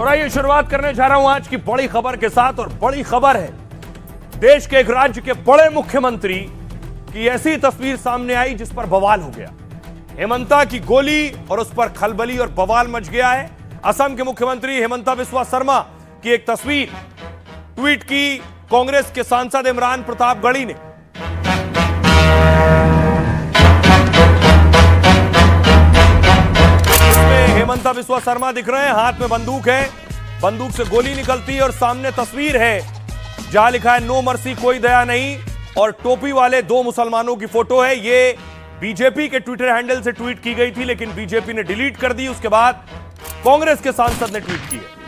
और आइए शुरुआत करने जा रहा हूं आज की बड़ी खबर के साथ। और बड़ी खबर है, देश के एक राज्य के बड़े मुख्यमंत्री की ऐसी तस्वीर सामने आई जिस पर बवाल हो गया। हेमंता की गोली और उस पर खलबली और बवाल मच गया है। असम के मुख्यमंत्री हेमंता बिस्वा शर्मा की एक तस्वीर ट्वीट की कांग्रेस के सांसद इमरान प्रतापगढ़ी ने। हेमंता बिस्वा शर्मा दिख रहे हैं, हाथ में बंदूक है, बंदूक से गोली निकलती है और सामने तस्वीर है जहां लिखा है नो मर्सी कोई दया नहीं, और टोपी वाले दो मुसलमानों की फोटो है। ये बीजेपी के ट्विटर हैंडल से ट्वीट की गई थी, लेकिन बीजेपी ने डिलीट कर दी। उसके बाद कांग्रेस के सांसद ने ट्वीट की है।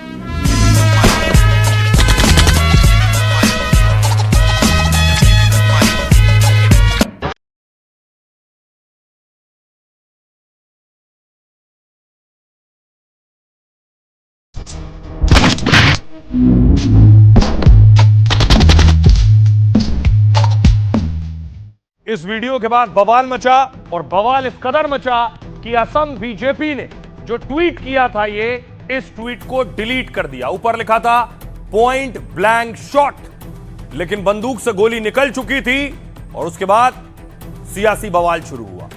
इस वीडियो के बाद बवाल मचा, और बवाल इस कदर मचा कि असम बीजेपी ने जो ट्वीट किया था इस ट्वीट को डिलीट कर दिया। ऊपर लिखा था पॉइंट ब्लैंक शॉट, लेकिन बंदूक से गोली निकल चुकी थी और उसके बाद सियासी बवाल शुरू हुआ।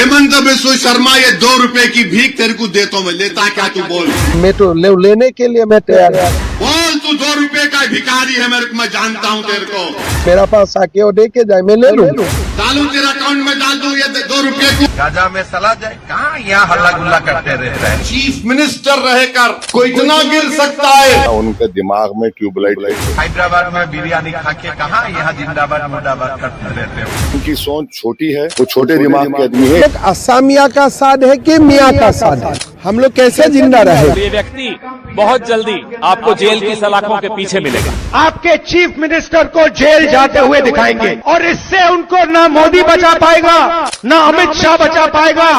हेमंत बिस्वा शर्मा, ये 2 रुपए की भीख तेरे को देता हूं, मैं लेता क्या तू बोल? मैं तो लेने के लिए मैं तैयार है। बोल, तू 2 रुपए का भिखारी है, मैं जानता हूं तेरे को। मेरा पास आके वो दे के जाए, मैं ले लूं। डालू तेरा अकाउंट में डाल दूं ये 2 रुपए को। राजा में सला जाए, कहाँ यहाँ हल्ला गुल्ला करते रहते हैं। चीफ मिनिस्टर रहकर कोई इतना गिर सकता है? उनके दिमाग में ट्यूबलाइट। हैदराबाद में बिरयानी खा के कहाँ यहाँ जिंदाबाद मुर्दाबाद करते रहते हो। उनकी सोच छोटी है, वो छोटे दिमाग के आदमी है। एक असामिया का साध है कि मियाँ का साध है, हम लोग कैसे जिंदा रहे? ये व्यक्ति बहुत जल्दी आपको जेल की सलाखों के पीछे मिलेगा। आपके चीफ मिनिस्टर को जेल जाते हुए दिखाएंगे, और इससे उनको ना मोदी बचा पाएगा, ना अमित शाह बचा पाएगा।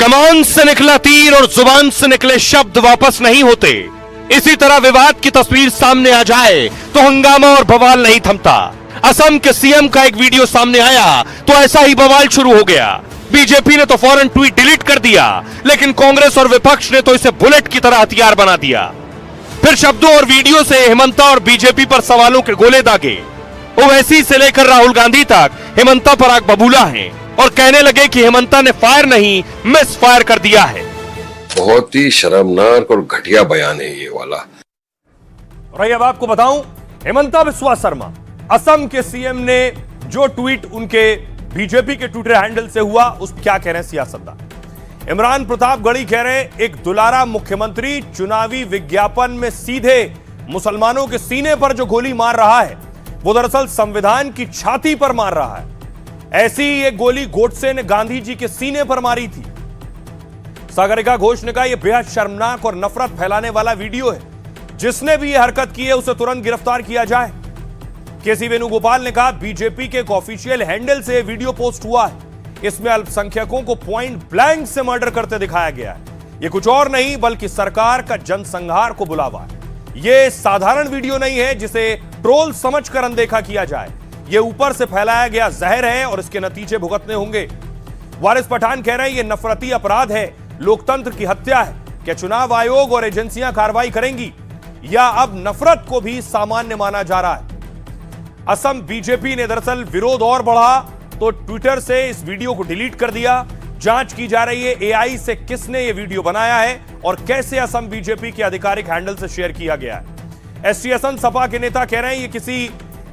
कमान से निकला तीर और जुबान से निकले शब्द वापस नहीं होते। इसी तरह विवाद की तस्वीर सामने आ जाए तो हंगामा और बवाल नहीं थमता। असम के सीएम का एक वीडियो सामने आया तो ऐसा ही बवाल शुरू हो गया। बीजेपी ने तो फौरन ट्वीट डिलीट कर दिया, लेकिन कांग्रेस और विपक्ष ने तो इसे बुलेट की तरह हथियार बना दिया। फिर शब्दों और वीडियो से हेमंता और बीजेपी पर सवालों के गोले दागे। ओवैसी से लेकर राहुल गांधी तक हेमंता पर आग बबूला हैं और कहने लगे कि हेमंता ने फायर नहीं मिस फायर कर दिया है। बहुत ही शर्मनाक और घटिया बयान है ये वाला। और अब आपको बताऊं, हेमंता बिस्वा शर्मा असम के सीएम ने जो ट्वीट उनके बीजेपी के ट्विटर हैंडल से हुआ उस क्या कह रहे हैं सियासतदान। इमरान प्रतापगढ़ी कह रहे हैं एक दुलारा मुख्यमंत्री चुनावी विज्ञापन में सीधे मुसलमानों के सीने पर जो गोली मार रहा है वो दरअसल संविधान की छाती पर मार रहा है। ऐसी ही एक गोली गोडसे ने गांधी जी के सीने पर मारी थी। सागरिका घोष ने कहा यह बेहद शर्मनाक और नफरत फैलाने वाला वीडियो है, जिसने भी यह हरकत की है उसे तुरंत गिरफ्तार किया जाए। केसी वेणुगोपाल ने कहा बीजेपी के एक ऑफिशियल हैंडल से वीडियो पोस्ट हुआ है, इसमें अल्पसंख्यकों को पॉइंट ब्लैंक से मर्डर करते दिखाया गया है। यह कुछ और नहीं बल्कि सरकार का जनसंहार को बुलावा है। यह साधारण वीडियो नहीं है जिसे ट्रोल समझकर अनदेखा किया जाए। यह ऊपर से फैलाया गया जहर है और इसके नतीजे भुगतने होंगे। वारिस पठान कह रहे हैं यह नफरती अपराध है, लोकतंत्र की हत्या है। क्या चुनाव आयोग और एजेंसियां कार्रवाई करेंगी या अब नफरत को भी सामान्य माना जा रहा है? असम बीजेपी ने दरअसल विरोध और बढ़ा तो ट्विटर से इस वीडियो को डिलीट कर दिया। जांच की जा रही है एआई से किसने यह वीडियो बनाया है और कैसे असम बीजेपी के आधिकारिक हैंडल से शेयर किया गया है। एसटीएसएन सपा के नेता कह रहे हैं यह किसी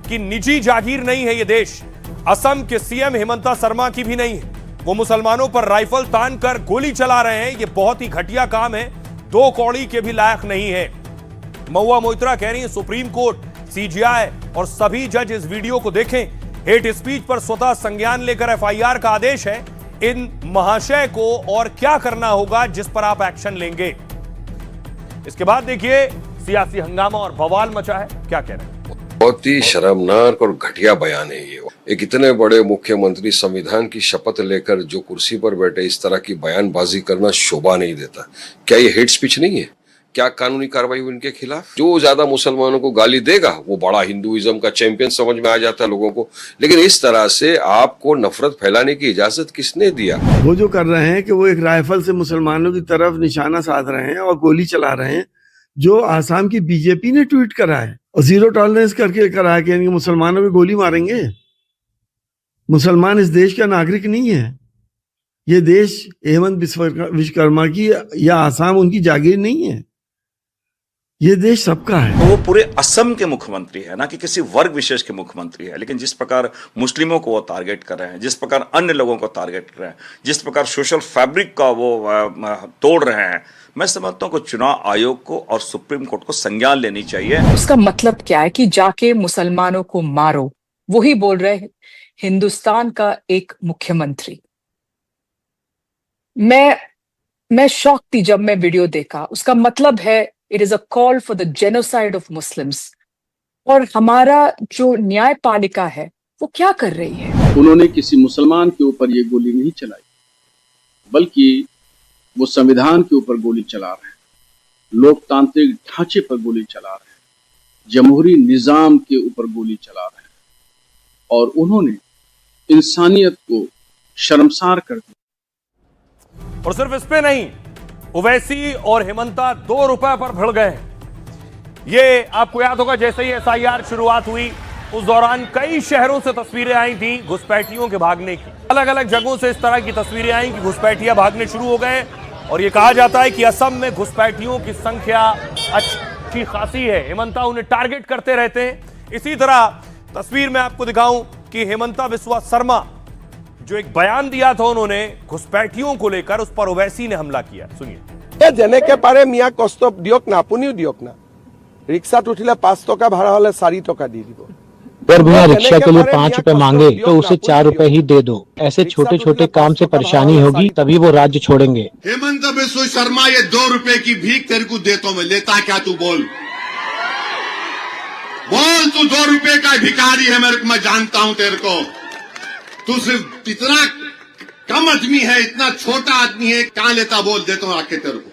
की निजी जागीर नहीं है, यह देश असम के सीएम हेमंता शर्मा की भी नहीं है। वो मुसलमानों पर राइफल तान कर गोली चला रहे हैं, यह बहुत ही घटिया काम है, 2 कौड़ी के भी लायक नहीं है। महुआ मोइत्रा कह रही है सुप्रीम कोर्ट, सीजीआई और सभी जज इस वीडियो को देखें। हेट स्पीच पर स्वतः संज्ञान लेकर एफआईआर का आदेश है। इन महाशय को और क्या करना होगा जिस पर आप एक्शन लेंगे। इसके बाद देखिए सियासी हंगामा और बवाल मचा है, क्या कह रहे हैं। बहुत ही शर्मनाक और घटिया बयान है ये। एक इतने बड़े मुख्यमंत्री संविधान की शपथ लेकर जो कुर्सी पर बैठे इस तरह की बयानबाजी करना शोभा नहीं देता। क्या ये हेट स्पीच नहीं है? क्या कानूनी कार्रवाई हुई उनके खिलाफ? जो ज्यादा मुसलमानों को गाली देगा वो बड़ा हिंदुइज्म का चैंपियन समझ में आ जाता है लोगों को। लेकिन इस तरह से आपको नफरत फैलाने की इजाजत किसने दिया? वो जो कर रहे हैं कि वो एक राइफल से मुसलमानों की तरफ निशाना साध रहे हैं और गोली चला रहे हैं, जो आसाम की बीजेपी ने ट्वीट करा है और जीरो टॉलरेंस करके करा है कि मुसलमानों को गोली मारेंगे। मुसलमान इस देश का नागरिक नहीं है। ये देश हेमंत विश्वकर्मा की या आसाम उनकी जागीर नहीं है। ये देश सबका है। तो वो पूरे असम के मुख्यमंत्री है, ना कि किसी वर्ग विशेष के मुख्यमंत्री है। लेकिन जिस प्रकार मुस्लिमों को वो टारगेट कर रहे हैं, जिस प्रकार अन्य लोगों को टारगेट कर रहे हैं, जिस प्रकार सोशल फैब्रिक का वो तोड़ रहे हैं, मैं समझता हूं कि चुनाव आयोग को और सुप्रीम कोर्ट को संज्ञान लेनी चाहिए। उसका मतलब क्या है कि जाके मुसलमानों को मारो? वही बोल रहे हैं हिंदुस्तान का एक मुख्यमंत्री। मैं शॉक थी जब मैं वीडियो देखा। उसका मतलब है it is a call for the genocide of Muslims. और हमारा जो न्यायपालिका है वो क्या कर रही है? उन्होंने किसी मुसलमान के ऊपर ये गोली नहीं चलाई, बल्कि वो संविधान के ऊपर गोली चला रहे हैं, लोकतांत्रिक ढांचे पर गोली चला रहे हैं, जमहूरी निजाम के ऊपर गोली चला रहे हैं, और उन्होंने इंसानियत को शर्मसार कर दिया। और सिर्फ इस पे नहीं, ओवैसी और हेमंता 2 रुपए पर भिड़ गए। ये आपको याद होगा, जैसे ही एसआईआर शुरुआत हुई उस दौरान कई शहरों से तस्वीरें आई थी घुसपैठियों के भागने की। अलग अलग जगहों से इस तरह की तस्वीरें आई कि घुसपैठिया भागने शुरू हो गए। और ये कहा जाता है कि असम में घुसपैठियों की संख्या अच्छी खासी है। हेमंता उन्हें टारगेट करते रहते हैं। इसी तरह तस्वीर में आपको दिखाऊं कि हेमंता बिस्वा शर्मा जो एक बयान दिया था उन्होंने घुसपैठियों को लेकर, उस पर ओवैसी ने हमला किया। सुनिए। जेनेके पारे मिया कष्ट दियक ना, আপুনিও दियक ना। रिक्शात उठिले 5 टका भाड़ा होले 4 टका दी দিব। अगर भैया रिक्शा के लिए 5 रुपए मांगे तो उसे 4 रुपए ही दे दो। ऐसे छोटे छोटे काम से परेशानी होगी तभी वो राज्य छोड़ेंगे। हेमंत बिस्वा शर्मा, ये 2 रुपए की भीख तेरे को देता हूं मैं, लेता क्या तू? बोल तू 2 रुपए का भिखारी है। मेरे को, मैं जानता हूं तेरे को। तू सिर्फ इतना कम आदमी है, इतना छोटा आदमी है, कहां लेता? बोल, देता हूं आके तेरे को,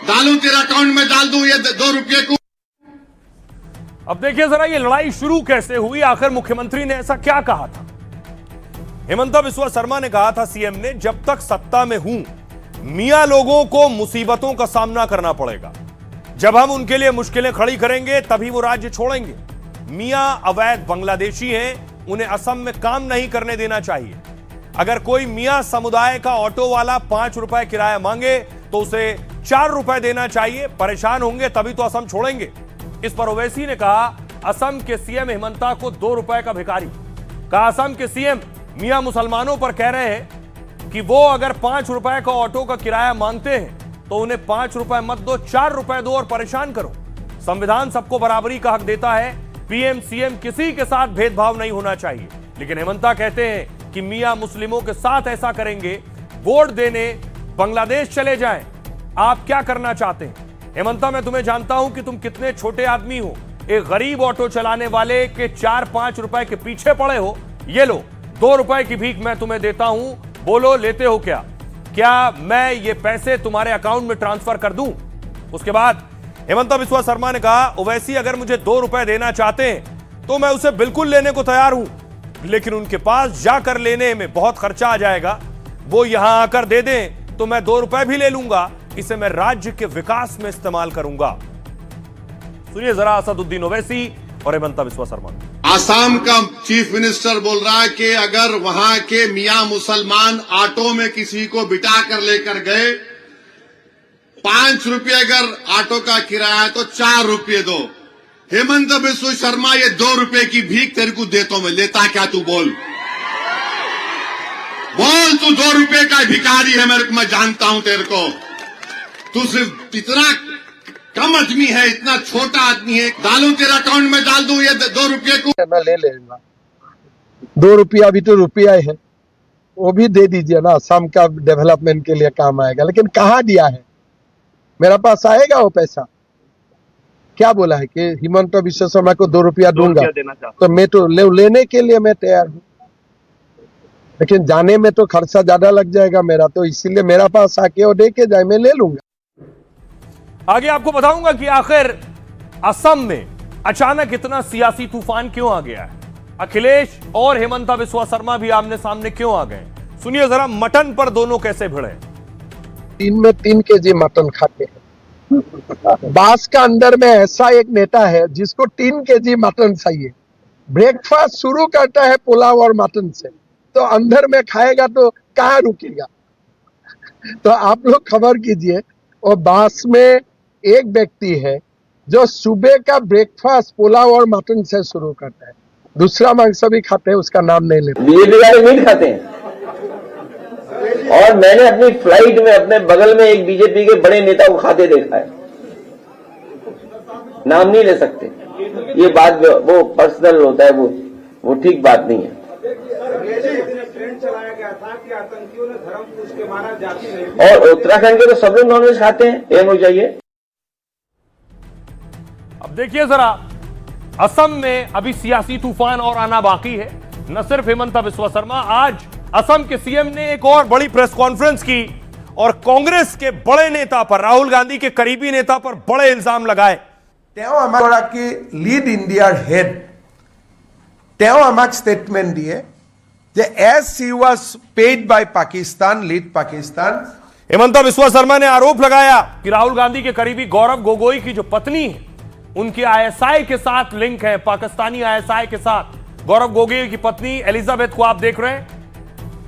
डालूं तेरा अकाउंट में, डाल दूं ये 2 रुपये को। अब देखिए जरा ये लड़ाई शुरू कैसे हुई, आखिर मुख्यमंत्री ने ऐसा क्या कहा था? हेमंता बिस्वा शर्मा ने कहा था सीएम ने, जब तक सत्ता में हूं मियां लोगों को मुसीबतों का सामना करना पड़ेगा। जब हम उनके लिए मुश्किलें खड़ी करेंगे तभी वो राज्य छोड़ेंगे। मियां अवैध बांग्लादेशी हैं, उन्हें असम में काम नहीं करने देना चाहिए। अगर कोई मियां समुदाय का ऑटो वाला 5 रुपए किराया मांगे तो उसे 4 रुपए देना चाहिए। परेशान होंगे तभी तो असम छोड़ेंगे। इस पर ओवैसी ने कहा असम के सीएम हेमंता को 2 रुपए का भिखारी। कहा असम के सीएम मियां मुसलमानों पर कह रहे हैं कि वो अगर 5 रुपए का ऑटो का किराया मांगते हैं तो उन्हें 5 रुपए मत दो, 4 रुपए दो और परेशान करो। संविधान सबको बराबरी का हक देता है। पीएम सीएम किसी के साथ भेदभाव नहीं होना चाहिए। लेकिन हेमंता कहते हैं कि मियां मुस्लिमों के साथ ऐसा करेंगे, वोट देने बांग्लादेश चले जाएं। आप क्या करना चाहते हैं? हेमंता, मैं तुम्हें जानता हूं कि तुम कितने छोटे आदमी हो। एक गरीब ऑटो चलाने वाले के 4-5 रुपए के पीछे पड़े हो। ये लो 2 रुपए की भीख मैं तुम्हें देता हूं, बोलो लेते हो क्या? क्या मैं ये पैसे तुम्हारे अकाउंट में ट्रांसफर कर दूं? उसके बाद हेमंता बिस्वा शर्मा ने कहा ओवैसी अगर मुझे 2 रुपए देना चाहते हैं तो मैं उसे बिल्कुल लेने को तैयार हूं, लेकिन उनके पास जाकर लेने में बहुत खर्चा आ जाएगा। वो यहां आकर दे दें तो मैं 2 रुपए भी ले लूंगा, इसे मैं राज्य के विकास में इस्तेमाल करूंगा। सुनिए जरा असदुद्दीन ओवैसी और हेमंता बिस्वा शर्मा। आसाम का चीफ मिनिस्टर बोल रहा है कि अगर वहां के मियां मुसलमान ऑटो में किसी को बिठा कर लेकर गए, 5 रुपये अगर ऑटो का किराया है तो 4 रुपये दो। हेमंत बिस्वा शर्मा, ये 2 रुपए की भीख तेरे को देता हूं मैं, लेता क्या तू? बोल तू 2 रुपए का भिखारी है। मेरे को, मैं जानता हूं तेरे को। तू सिर्फ इतना कम आदमी है, इतना छोटा आदमी है, डालूं तेरा अकाउंट में, डाल दूं ये 2 रुपये को? मैं ले लेगा 2 रुपया भी तो रुपया है, वो भी दे दीजिए ना, असम का डेवलपमेंट के लिए काम आएगा। लेकिन कहाँ दिया है? मेरा पास आएगा वो पैसा? क्या बोला है कि हेमंत बिस्वा शर्मा को 2 रुपया दूंगा, तो मैं तो लेने के लिए मैं तैयार हूँ, लेकिन जाने में तो खर्चा ज्यादा लग जाएगा मेरा, तो इसीलिए मेरा पास आके वो दे के जाए, मैं ले लूंगा। आगे आपको बताऊंगा कि आखिर असम में अचानक इतना सियासी तूफान क्यों आ गया है। अखिलेश और हेमंता बिस्वा शर्मा भी आमने सामने क्यों आ गए, सुनिए जरा मटन पर दोनों कैसे भिड़े। 3 में 3 केजी मटन खाते हैं। बास का अंदर में ऐसा एक नेता है जिसको 3 केजी मटन चाहिए। ब्रेकफास्ट शुरू करता है पुलाव और मटन से, तो अंदर में खाएगा तो कहाँ रुकेगा। तो आप लोग खबर कीजिए, और बास में एक व्यक्ति है जो सुबह का ब्रेकफास्ट पुलाव और मटन से शुरू करता है, दूसरा मांस भी खाते हैं, उसका नाम नहीं लेते। बीजेपी वाले मीट खाते हैं, और मैंने अपनी फ्लाइट में अपने बगल में एक बीजेपी के बड़े नेता को खाते देखा है। नाम नहीं ले सकते, ये बात वो पर्सनल होता है, वो ठीक बात नहीं है। और उत्तराखंड के तो सब लोग नॉनवेज खाते हैं, ये हो जाइए। अब देखिए जरा, असम में अभी सियासी तूफान और आना बाकी है। न सिर्फ हेमंता बिस्वा शर्मा, आज असम के सीएम ने एक और बड़ी प्रेस कॉन्फ्रेंस की और कांग्रेस के बड़े नेता पर, राहुल गांधी के करीबी नेता पर बड़े इल्जाम लगाए। लीड इंडियार हेड स्टेटमेंट दिए as she was paid by Pakistan, lead Pakistan. Himanta Biswa Sarma ने आरोप लगाया कि राहुल गांधी के करीबी गौरव गोगोई की जो पत्नी है, उनकी आईएसआई के साथ लिंक है, पाकिस्तानी आईएसआई के साथ। गौरव गोगोई की पत्नी एलिजाबेथ को आप देख रहे हैं।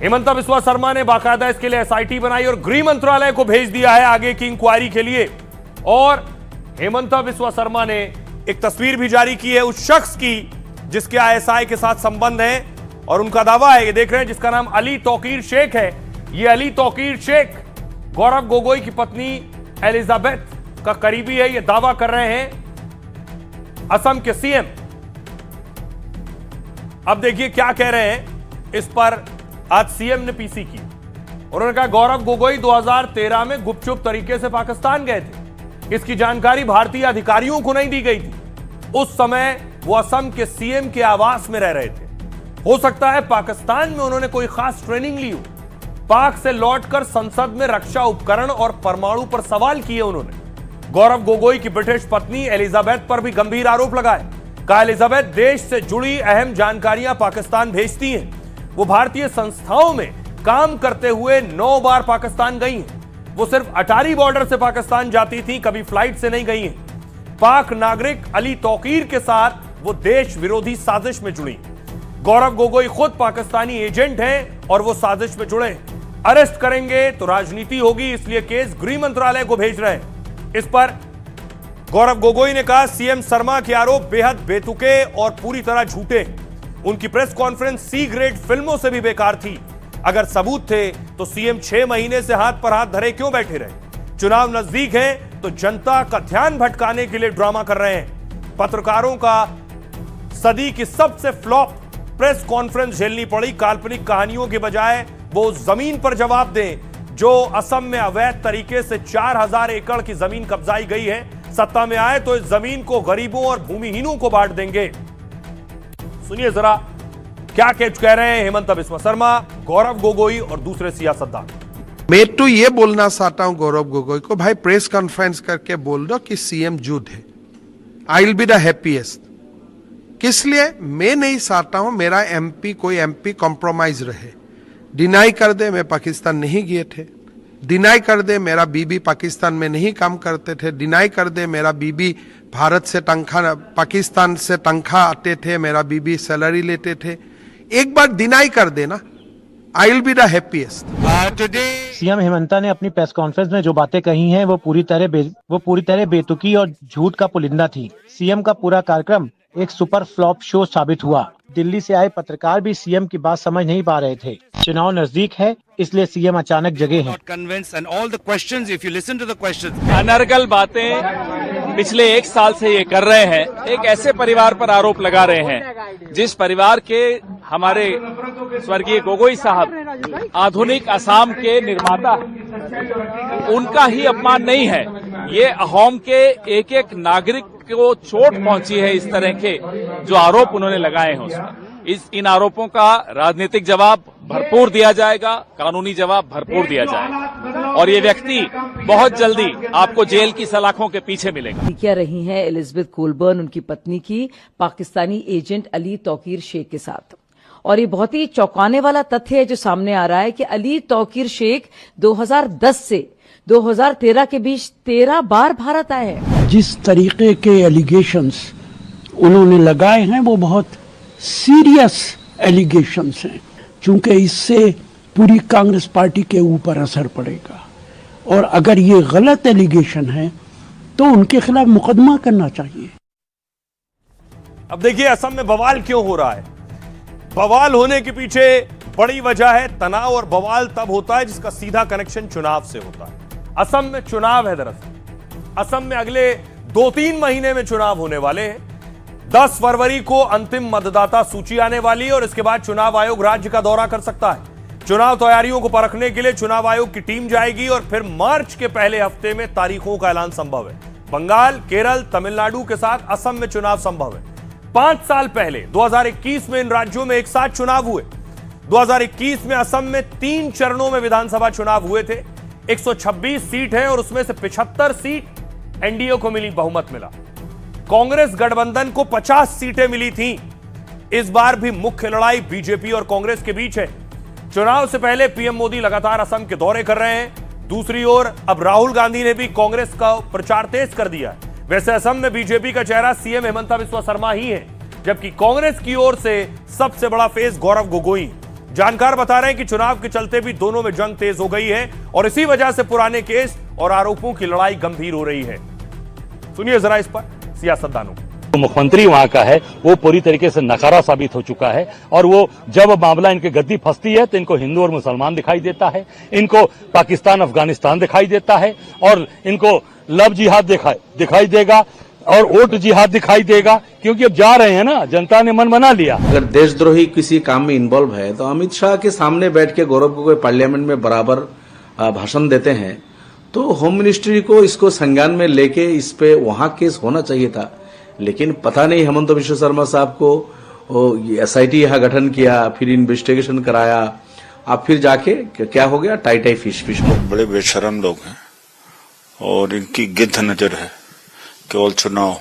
हेमंता बिस्वा शर्मा ने बाकायदा इसके लिए एसआईटी बनाई और गृह मंत्रालय को भेज दिया है आगे की इंक्वायरी के लिए। और हेमंता बिस्वा शर्मा ने एक तस्वीर भी जारी की है उस शख्स की जिसके आईएसआई के साथ संबंध है, और उनका दावा है, ये देख रहे हैं, जिसका नाम अली तौकीर शेख है। ये अली तौकीर शेख गौरव गोगोई की पत्नी एलिजाबेथ का करीबी है, ये दावा कर रहे हैं असम के सीएम। अब देखिए क्या कह रहे हैं इस पर। आज सीएम ने पीसी की, उन्होंने कहा गौरव गोगोई 2013 में गुपचुप तरीके से पाकिस्तान गए थे, इसकी जानकारी भारतीय अधिकारियों को नहीं दी गई थी। उस समय वो असम के सीएम के आवास में रह रहे थे। हो सकता है पाकिस्तान में उन्होंने कोई खास ट्रेनिंग ली हो। पाक से लौटकर संसद में रक्षा उपकरण और परमाणु पर सवाल किए उन्होंने। गौरव गोगोई की ब्रिटिश पत्नी एलिजाबेथ पर भी गंभीर आरोप लगाए। कहा एलिजाबेथ देश से जुड़ी अहम जानकारियां पाकिस्तान भेजती हैं। वो भारतीय संस्थाओं में काम करते हुए 9 बार पाकिस्तान गई हैं। वो सिर्फ अटारी बॉर्डर से पाकिस्तान जाती थी, कभी फ्लाइट से नहीं गई हैं। पाक नागरिक अली तौकीर के साथ वो देश विरोधी साजिश में जुड़ी। गौरव गोगोई खुद पाकिस्तानी एजेंट हैं और वो साजिश में जुड़े। अरेस्ट करेंगे तो राजनीति होगी, इसलिए केस गृह मंत्रालय को भेज रहे हैं। इस पर गौरव गोगोई ने कहा सीएम शर्मा के आरोप बेहद बेतुके और पूरी तरह झूठे। उनकी प्रेस कॉन्फ्रेंस सी ग्रेड फिल्मों से भी बेकार थी। अगर सबूत थे तो सीएम 6 महीने से हाथ पर हाथ धरे क्यों बैठे रहे। चुनाव नजदीक है तो जनता का ध्यान भटकाने के लिए ड्रामा कर रहे हैं। पत्रकारों का सदी की सबसे फ्लॉप प्रेस कॉन्फ्रेंस झेलनी पड़ी। काल्पनिक कहानियों के बजाय वो जमीन पर जवाब दें जो असम में अवैध तरीके से 4000 एकड़ की जमीन कब्जाई गई है। सत्ता में आए तो इस जमीन को गरीबों और भूमिहीनों को बांट देंगे। सुनिए जरा क्या कह रहे हैं हेमंता बिस्वा शर्मा, गौरव गोगोई और दूसरे सियासतदान। मैं तो ये बोलना चाहता हूं गौरव गोगोई को, भाई प्रेस कॉन्फ्रेंस करके बोल दो कि सीएम जुद है। आई विल बी द हैप्पीएस्ट। किस लिए? मैं नहीं चाहता हूं मेरा एमपी कोई एमपी कॉम्प्रोमाइज रहे। डिनाई कर दे मैं पाकिस्तान नहीं गए थे, डिनाई कर दे मेरा बीबी पाकिस्तान में नहीं काम करते थे, डिनाई कर दे मेरा बीबी भारत से तनख्वाह, पाकिस्तान से तनख्वाह आते थे, मेरा बीबी सैलरी लेते थे। एक बार डिनाई कर देना, I will be the happiest. CM Himanta ने अपनी प्रेस कॉन्फ्रेंस में जो बातें कही हैं वो पूरी तरह बेतुकी और झूठ का पुलिंदा थी। सीएम का पूरा कार्यक्रम एक सुपर फ्लॉप शो साबित हुआ। दिल्ली से आए पत्रकार भी सीएम की बात समझ नहीं पा रहे थे। चुनाव नजदीक है इसलिए सीएम अचानक जगे हैं। अनर्गल बातें पिछले 1 साल से ये कर रहे हैं। एक ऐसे परिवार पर आरोप लगा रहे हैं जिस परिवार के हमारे स्वर्गीय गोगोई साहब आधुनिक असम के निर्माता, उनका ही अपमान नहीं है, ये अहोम के एक नागरिक को चोट पहुंची है। इस तरह के जो आरोप उन्होंने लगाए हैं उसमें इन आरोपों का राजनीतिक जवाब भरपूर दिया जाएगा, कानूनी जवाब भरपूर दिया जाएगा और ये व्यक्ति बहुत जल्दी आपको जेल की सलाखों के पीछे मिलेगा। क्या रही हैं एलिजाबेथ कोलबर्न, उनकी पत्नी की पाकिस्तानी एजेंट अली तौकीर शेख के साथ। और ये बहुत ही चौंकाने वाला तथ्य है जो सामने आ रहा है कि अली तौकीर शेख 2010 से 2013 के बीच 13 बार भारत आए हैं। जिस तरीके के एलिगेशंस उन्होंने लगाए हैं वो बहुत सीरियस एलिगेशंस हैं, क्योंकि इससे पूरी कांग्रेस पार्टी के ऊपर असर पड़ेगा और अगर ये गलत एलिगेशन है तो उनके खिलाफ मुकदमा करना चाहिए। अब देखिए असम में बवाल क्यों हो रहा है। बवाल होने के पीछे बड़ी वजह है तनाव, और बवाल तब होता है जिसका सीधा कनेक्शन चुनाव से होता है। असम में चुनाव है, दरअसल असम में अगले 2-3 महीने में चुनाव होने वाले हैं। 10 फरवरी को अंतिम मतदाता सूची आने वाली है और इसके बाद चुनाव आयोग राज्य का दौरा कर सकता है। चुनाव तैयारियों को परखने के लिए चुनाव आयोग की टीम जाएगी और फिर मार्च के पहले हफ्ते में तारीखों का ऐलान संभव है। बंगाल, केरल, तमिलनाडु के साथ असम में चुनाव संभव है। 5 साल पहले 2021 में इन राज्यों में एक साथ चुनाव हुए। 2021 में असम में 3 चरणों में विधानसभा चुनाव हुए थे। 126 सीट है और उसमें से 75 सीट एनडीए को मिली, बहुमत मिला। कांग्रेस गठबंधन को 50 सीटें मिली थीं। इस बार भी मुख्य लड़ाई बीजेपी और कांग्रेस के बीच है। चुनाव से पहले पीएम मोदी लगातार असम के दौरे कर रहे हैं। दूसरी ओर अब राहुल गांधी ने भी कांग्रेस का प्रचार तेज कर दिया है। वैसे असम में बीजेपी का चेहरा सीएम हेमंता बिस्वा शर्मा ही है, जबकि कांग्रेस की ओर से सबसे बड़ा फेस गौरव गोगोई। जानकार बता रहे हैं कि चुनाव के चलते भी दोनों में जंग तेज हो गई है और इसी वजह से पुराने केस और आरोपों की लड़ाई गंभीर हो रही है। सुनिए जरा इस पर सियासतदानों। मुख्यमंत्री वहां का है वो पूरी तरीके से नकारा साबित हो चुका है और वो जब मामला इनके गद्दी फंसती है तो इनको हिंदू और मुसलमान दिखाई देता है, इनको पाकिस्तान अफगानिस्तान दिखाई देता है और इनको लव जिहाद दिखाई देगा और वोट जिहाद दिखाई देगा, क्योंकि अब जा रहे हैं ना, जनता ने मन बना लिया। अगर देशद्रोही किसी काम में इन्वॉल्व है तो अमित शाह के सामने बैठ के गौरव गोगोई पार्लियामेंट में बराबर भाषण देते हैं, तो होम मिनिस्ट्री को इसको संज्ञान में लेके इस पे वहां केस होना चाहिए था। लेकिन पता नहीं हेमंत बिश्वा शर्मा साहब को एसआईटी यहाँ गठन किया, फिर इन्वेस्टिगेशन कराया, अब फिर जाके क्या हो गया, टाई फिश। बड़े बेशरम लोग हैं और इनकी गिद्ध नजर है। केवल चुनाव,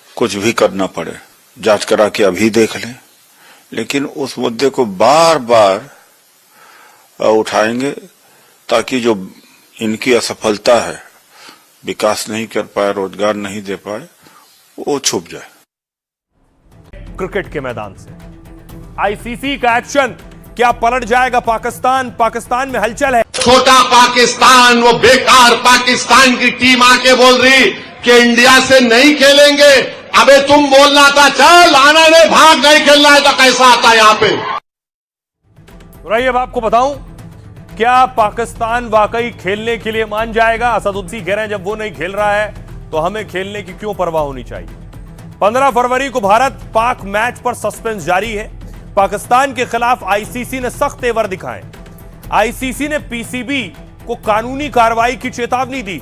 कुछ भी करना पड़े, जांच करा के अभी देख लें, लेकिन उस मुद्दे को बार बार उठाएंगे ताकि जो इनकी असफलता है, विकास नहीं कर पाए, रोजगार नहीं दे पाए, वो छुप जाए। क्रिकेट के मैदान से आईसीसी का एक्शन, क्या पलट जाएगा पाकिस्तान? पाकिस्तान में हलचल है। छोटा पाकिस्तान, वो बेकार पाकिस्तान की टीम आके बोल रही कि इंडिया से नहीं खेलेंगे। अबे तुम बोलना था, चल आना नहीं, भाग नहीं खेलना है तो कैसा आता है यहाँ पे? रही अब आपको बताऊं, क्या पाकिस्तान वाकई खेलने के लिए मान जाएगा? असदुद्दीन कह रहे हैं जब वो नहीं खेल रहा है तो हमें खेलने की क्यों परवाह होनी चाहिए। 15 फरवरी को भारत पाक मैच पर सस्पेंस जारी है। पाकिस्तान के खिलाफ आईसीसी ने सख्त तेवर दिखाए। आईसीसी ने पीसीबी को कानूनी कार्रवाई की चेतावनी दी।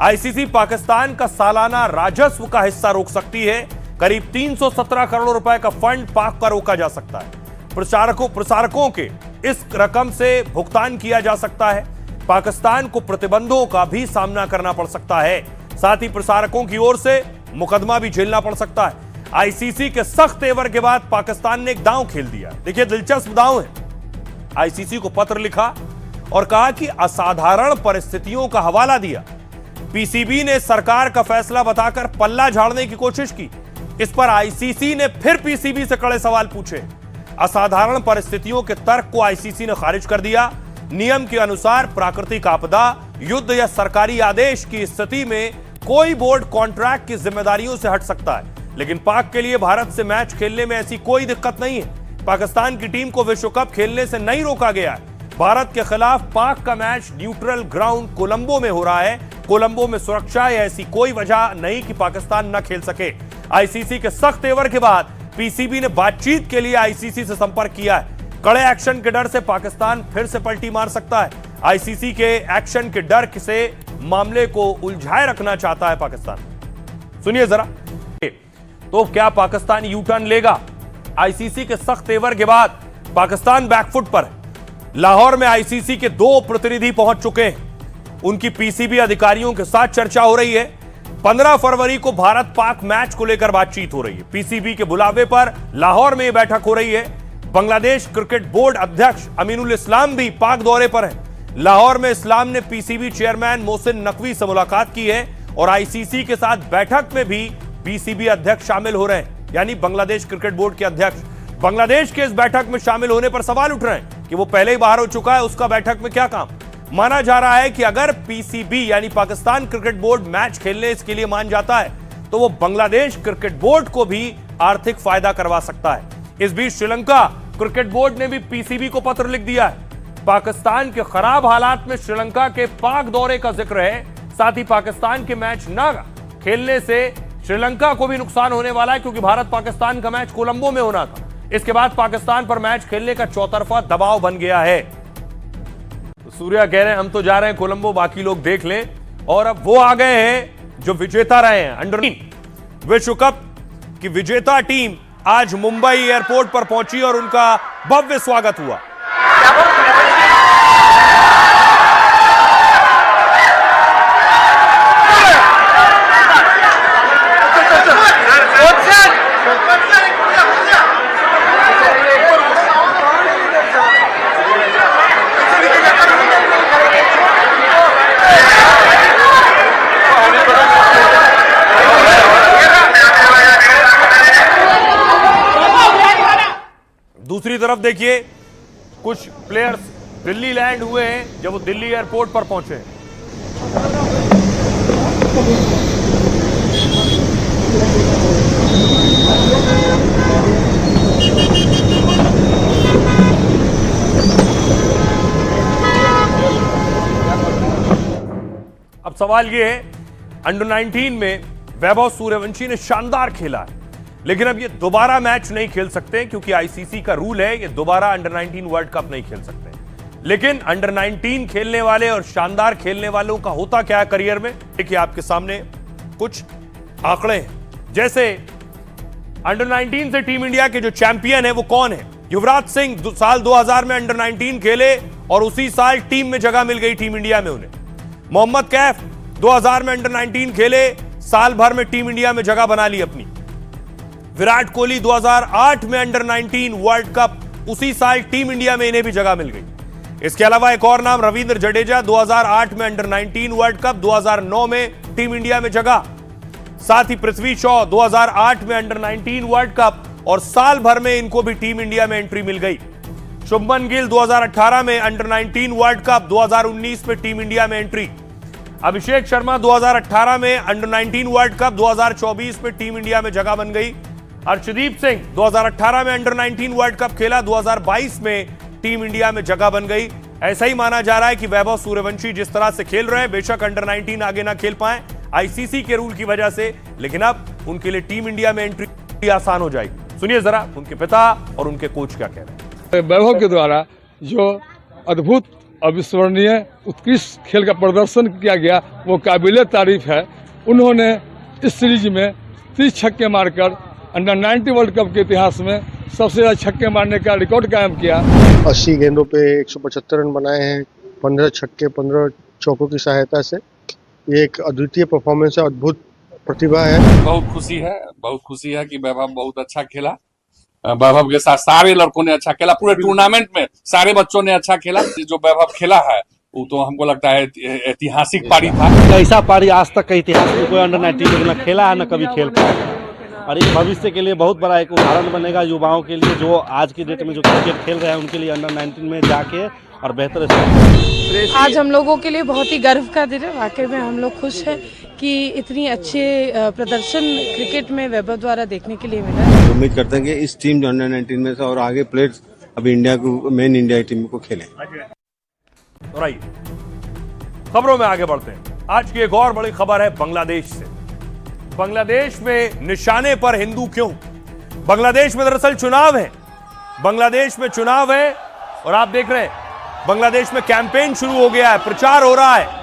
आईसीसी पाकिस्तान का सालाना राजस्व का हिस्सा रोक सकती है। करीब 317 करोड़ रुपए का फंड पाक का रोका जा सकता है। प्रसारकों के इस रकम से भुगतान किया जा सकता है। पाकिस्तान को प्रतिबंधों का भी सामना करना पड़ सकता है। साथ ही प्रसारकों की ओर से मुकदमा भी झेलना पड़ सकता है। आईसीसी के सख्त तेवर के बाद पाकिस्तान ने एक दांव खेल दिया। देखिए दिलचस्प दांव है। आईसीसी को पत्र लिखा और कहा कि असाधारण परिस्थितियों का हवाला दिया। पीसीबी ने सरकार का फैसला बताकर पल्ला झाड़ने की कोशिश की। इस पर आईसीसी ने फिर पीसीबी से कड़े सवाल पूछे। असाधारण परिस्थितियों के तर्क को आईसीसी ने खारिज कर दिया। नियम के अनुसार प्राकृतिक आपदा, युद्ध या सरकारी आदेश की स्थिति में कोई बोर्ड कॉन्ट्रैक्ट की जिम्मेदारियों से हट सकता है, लेकिन पाक के लिए भारत से मैच खेलने में ऐसी कोई दिक्कत नहीं है। पाकिस्तान की टीम को विश्व कप खेलने से नहीं रोका गया है। भारत के खिलाफ पाक का मैच न्यूट्रल ग्राउंड कोलंबो में हो रहा है। कोलंबो में सुरक्षा या ऐसी कोई वजह नहीं कि पाकिस्तान न खेल सके। आईसीसी के सख्त तेवर के बाद पीसीबी ने बातचीत के लिए आईसीसी से संपर्क किया है। कड़े एक्शन के डर से पाकिस्तान फिर से पलटी मार सकता है। आईसीसी के एक्शन के डर से मामले को उलझाए रखना चाहता है पाकिस्तान। सुनिए जरा, तो क्या पाकिस्तान यू टर्न लेगा? आईसीसी के सख्त तेवर के बाद पाकिस्तान बैकफुट पर है। लाहौर में आईसीसी के 2 प्रतिनिधि पहुंच चुके हैं। उनकी पीसीबी अधिकारियों के साथ चर्चा हो रही है। 15 फरवरी को भारत पाक मैच को लेकर बातचीत हो रही है। पीसीबी के बुलावे पर लाहौर में यह बैठक हो रही है। बांग्लादेश क्रिकेट बोर्ड अध्यक्ष अमीनुल इस्लाम भी पाक दौरे पर है। लाहौर में इस्लाम ने पीसीबी चेयरमैन मोहसिन नकवी से मुलाकात की है और आईसीसी के साथ बैठक में भी पीसीबी अध्यक्ष शामिल हो रहे हैं, यानी बांग्लादेश क्रिकेट बोर्ड के अध्यक्ष। बांग्लादेश के इस बैठक में शामिल होने पर सवाल उठ रहे हैं कि वो पहले ही बाहर हो चुका है, उसका बैठक में क्या काम। माना जा रहा है कि अगर पीसीबी यानी पाकिस्तान क्रिकेट बोर्ड मैच खेलने इसके लिए मान जाता है तो वो बांग्लादेश क्रिकेट बोर्ड को भी आर्थिक फायदा करवा सकता है। इस बीच श्रीलंका क्रिकेट बोर्ड ने भी पीसीबी को पत्र लिख दिया है। पाकिस्तान के खराब हालात में श्रीलंका के पाक दौरे का जिक्र है। साथ ही पाकिस्तान के मैच न खेलने से श्रीलंका को भी नुकसान होने वाला है, क्योंकि भारत पाकिस्तान का मैच कोलंबो में होना था। इसके बाद पाकिस्तान पर मैच खेलने का चौतरफा दबाव बन गया है। तो सूर्या कह रहे हैं हम तो जा रहे हैं कोलंबो, बाकी लोग देख लें। और अब वो आ गए हैं जो विजेता रहे हैं। अंडर विश्व कप की विजेता टीम आज मुंबई एयरपोर्ट पर पहुंची और उनका भव्य स्वागत हुआ। दूसरी तरफ देखिए, कुछ प्लेयर्स दिल्ली लैंड हुए हैं जब वो दिल्ली एयरपोर्ट पर पहुंचे। अब सवाल ये है, अंडर 19 में वैभव सूर्यवंशी ने शानदार खेला है, लेकिन अब ये दोबारा मैच नहीं खेल सकते क्योंकि आईसीसी का रूल है ये दोबारा अंडर 19 वर्ल्ड कप नहीं खेल सकते। लेकिन अंडर 19 खेलने वाले और शानदार खेलने वालों का होता क्या है करियर में, देखिए आपके सामने कुछ आंकड़े हैं। जैसे अंडर 19 से टीम इंडिया के जो चैंपियन है वो कौन है? युवराज सिंह साल 2000 में अंडर 19 खेले और उसी साल टीम में जगह मिल गई टीम इंडिया में उन्हें। मोहम्मद कैफ 2000 में अंडर 19 खेले, साल भर में टीम इंडिया में जगह बना ली अपनी। विराट कोहली 2008 में अंडर 19 वर्ल्ड कप, उसी साल टीम इंडिया में इन्हें भी जगह मिल गई। इसके अलावा एक और नाम रविंद्र जडेजा, 2008 में अंडर 19 वर्ल्ड कप, 2009 में टीम इंडिया में जगह। साथ ही पृथ्वी शॉ 2008 में अंडर 19 वर्ल्ड कप और साल भर में इनको भी टीम इंडिया में एंट्री मिल गई। शुभमन गिल 2018 में अंडर 19 वर्ल्ड कप, 2019 में टीम इंडिया में एंट्री। अभिषेक शर्मा 2018 में अंडर 19 वर्ल्ड कप, 2024 में टीम इंडिया में जगह बन गई। अर्शदीप सिंह 2018 में अंडर 19 वर्ल्ड कप खेला, 2022 में टीम इंडिया में जगह बन गई। ऐसा ही माना जा रहा है कि वैभव सूर्यवंशी जिस तरह से खेल रहे हैं, बेशक अंडर 19 आगे ना खेल पाए आईसीसी के रूल की वजह से, लेकिन अब उनके लिए टीम इंडिया में एंट्री आसान हो जाएगी। सुनिए जरा उनके पिता और उनके कोच क्या कह रहे हैं। वैभव के द्वारा जो अद्भुत अविस्मरणीय उत्कृष्ट खेल का प्रदर्शन किया गया वो काबिले तारीफ है। उन्होंने इस सीरीज में 30 छक्के मारकर अंडर 19 वर्ल्ड कप के इतिहास में सबसे ज्यादा छक्के मारने का रिकॉर्ड कायम किया। 80 गेंदों पे 175 रन बनाए हैं, 15 छक्के 15 चौकों की सहायता से। ये एक अद्वितीय परफॉर्मेंस है, अद्भुत प्रतिभा है। बहुत खुशी है कि वैभव बहुत अच्छा खेला। वैभव के साथ सारे लड़कों ने अच्छा खेला, पूरे टूर्नामेंट में सारे बच्चों ने अच्छा खेला। जो वैभव खेला है वो तो हमको लगता है ऐतिहासिक पारी था। ऐसा पारी आज तक का इतिहास में कोई अंडर 19 में न खेला है न कभी खेल पाएगा, और ये भविष्य के लिए बहुत बड़ा एक उदाहरण बनेगा युवाओं के लिए, जो आज की डेट में जो क्रिकेट खेल रहे हैं उनके लिए अंडर 19 में जाके और बेहतर। आज हम लोगों के लिए बहुत ही गर्व का दिन है। वाकई में हम लोग खुश हैं कि इतनी अच्छे प्रदर्शन क्रिकेट में वैभव द्वारा देखने के लिए मिला। उम्मीद करते हैं कि इस टीम जो अंडर 19 में से और आगे प्लेयर्स अभी इंडिया को मेन इंडिया टीम को खेलें। खबरों में आगे बढ़ते हैं। आज की एक और बड़ी खबर है बांग्लादेश से। बांग्लादेश में निशाने पर हिंदू क्यों? बांग्लादेश में दरअसल चुनाव है। बांग्लादेश में चुनाव है और आप देख रहे हैं बांग्लादेश में कैंपेन शुरू हो गया है, प्रचार हो रहा है।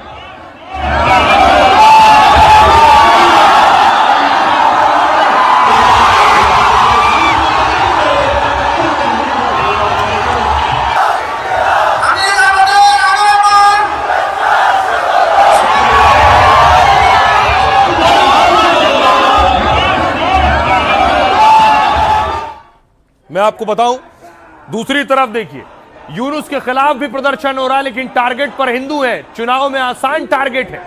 मैं आपको बताऊं, दूसरी तरफ देखिए, यूनुस के खिलाफ भी प्रदर्शन हो रहा है, लेकिन टारगेट पर हिंदू है। चुनाव में आसान टारगेट है।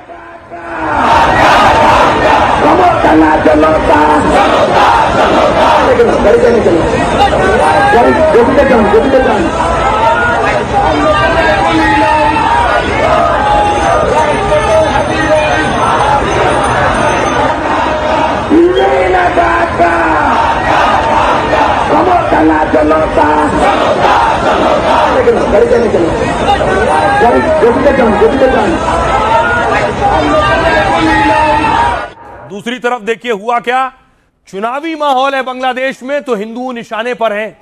दूसरी तरफ देखिए हुआ क्या, चुनावी माहौल है बांग्लादेश में तो हिंदू निशाने पर हैं।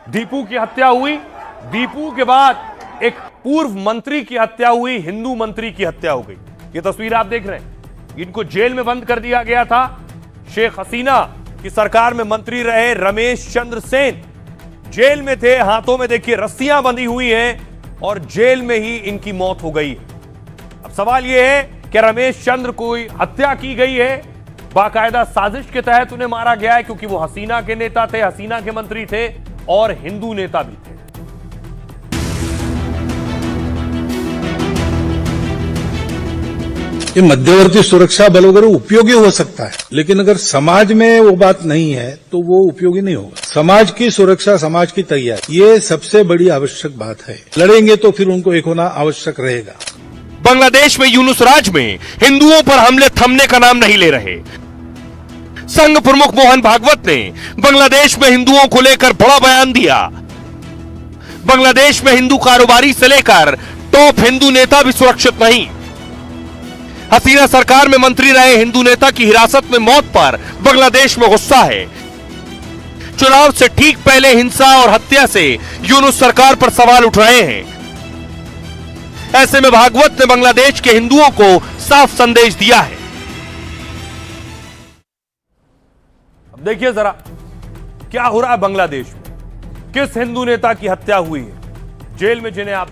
दीपू की हत्या हुई, दीपू के बाद एक पूर्व मंत्री की हत्या हुई, हिंदू मंत्री की हत्या हो गई। ये तस्वीर आप देख रहे हैं, इनको जेल में बंद कर दिया गया था। शेख हसीना की सरकार में मंत्री रहे रमेश चंद्र सेन जेल में थे, हाथों में देखिए रस्सियां बंधी हुई हैं और जेल में ही इनकी मौत हो गई। अब सवाल यह है कि रमेश चंद्र कोई हत्या की गई है, बाकायदा साजिश के तहत उन्हें मारा गया है, क्योंकि वो हसीना के नेता थे, हसीना के मंत्री थे और हिंदू नेता भी थे। ये मध्यवर्ती सुरक्षा बल वगैरह उपयोगी हो सकता है, लेकिन अगर समाज में वो बात नहीं है तो वो उपयोगी नहीं होगा। समाज की सुरक्षा, समाज की तैयारी, ये सबसे बड़ी आवश्यक बात है। लड़ेंगे तो फिर उनको एक होना आवश्यक रहेगा। बांग्लादेश में यूनुस राज में हिंदुओं पर हमले थमने का नाम नहीं ले रहे। संघ प्रमुख मोहन भागवत ने बांग्लादेश में हिंदुओं को लेकर बड़ा बयान दिया। बांग्लादेश में हिंदू कारोबारी से लेकर टॉप हिंदू नेता भी सुरक्षित नहीं। हसीना सरकार में मंत्री रहे हिंदू नेता की हिरासत में मौत पर बांग्लादेश में गुस्सा है। चुनाव से ठीक पहले हिंसा और हत्या से यूनुस सरकार पर सवाल उठ रहे हैं। ऐसे में भागवत ने बांग्लादेश के हिंदुओं को साफ संदेश दिया है। अब देखिए जरा क्या हो रहा है बांग्लादेश में, किस हिंदू नेता की हत्या हुई है, जेल में जिन्हें आप।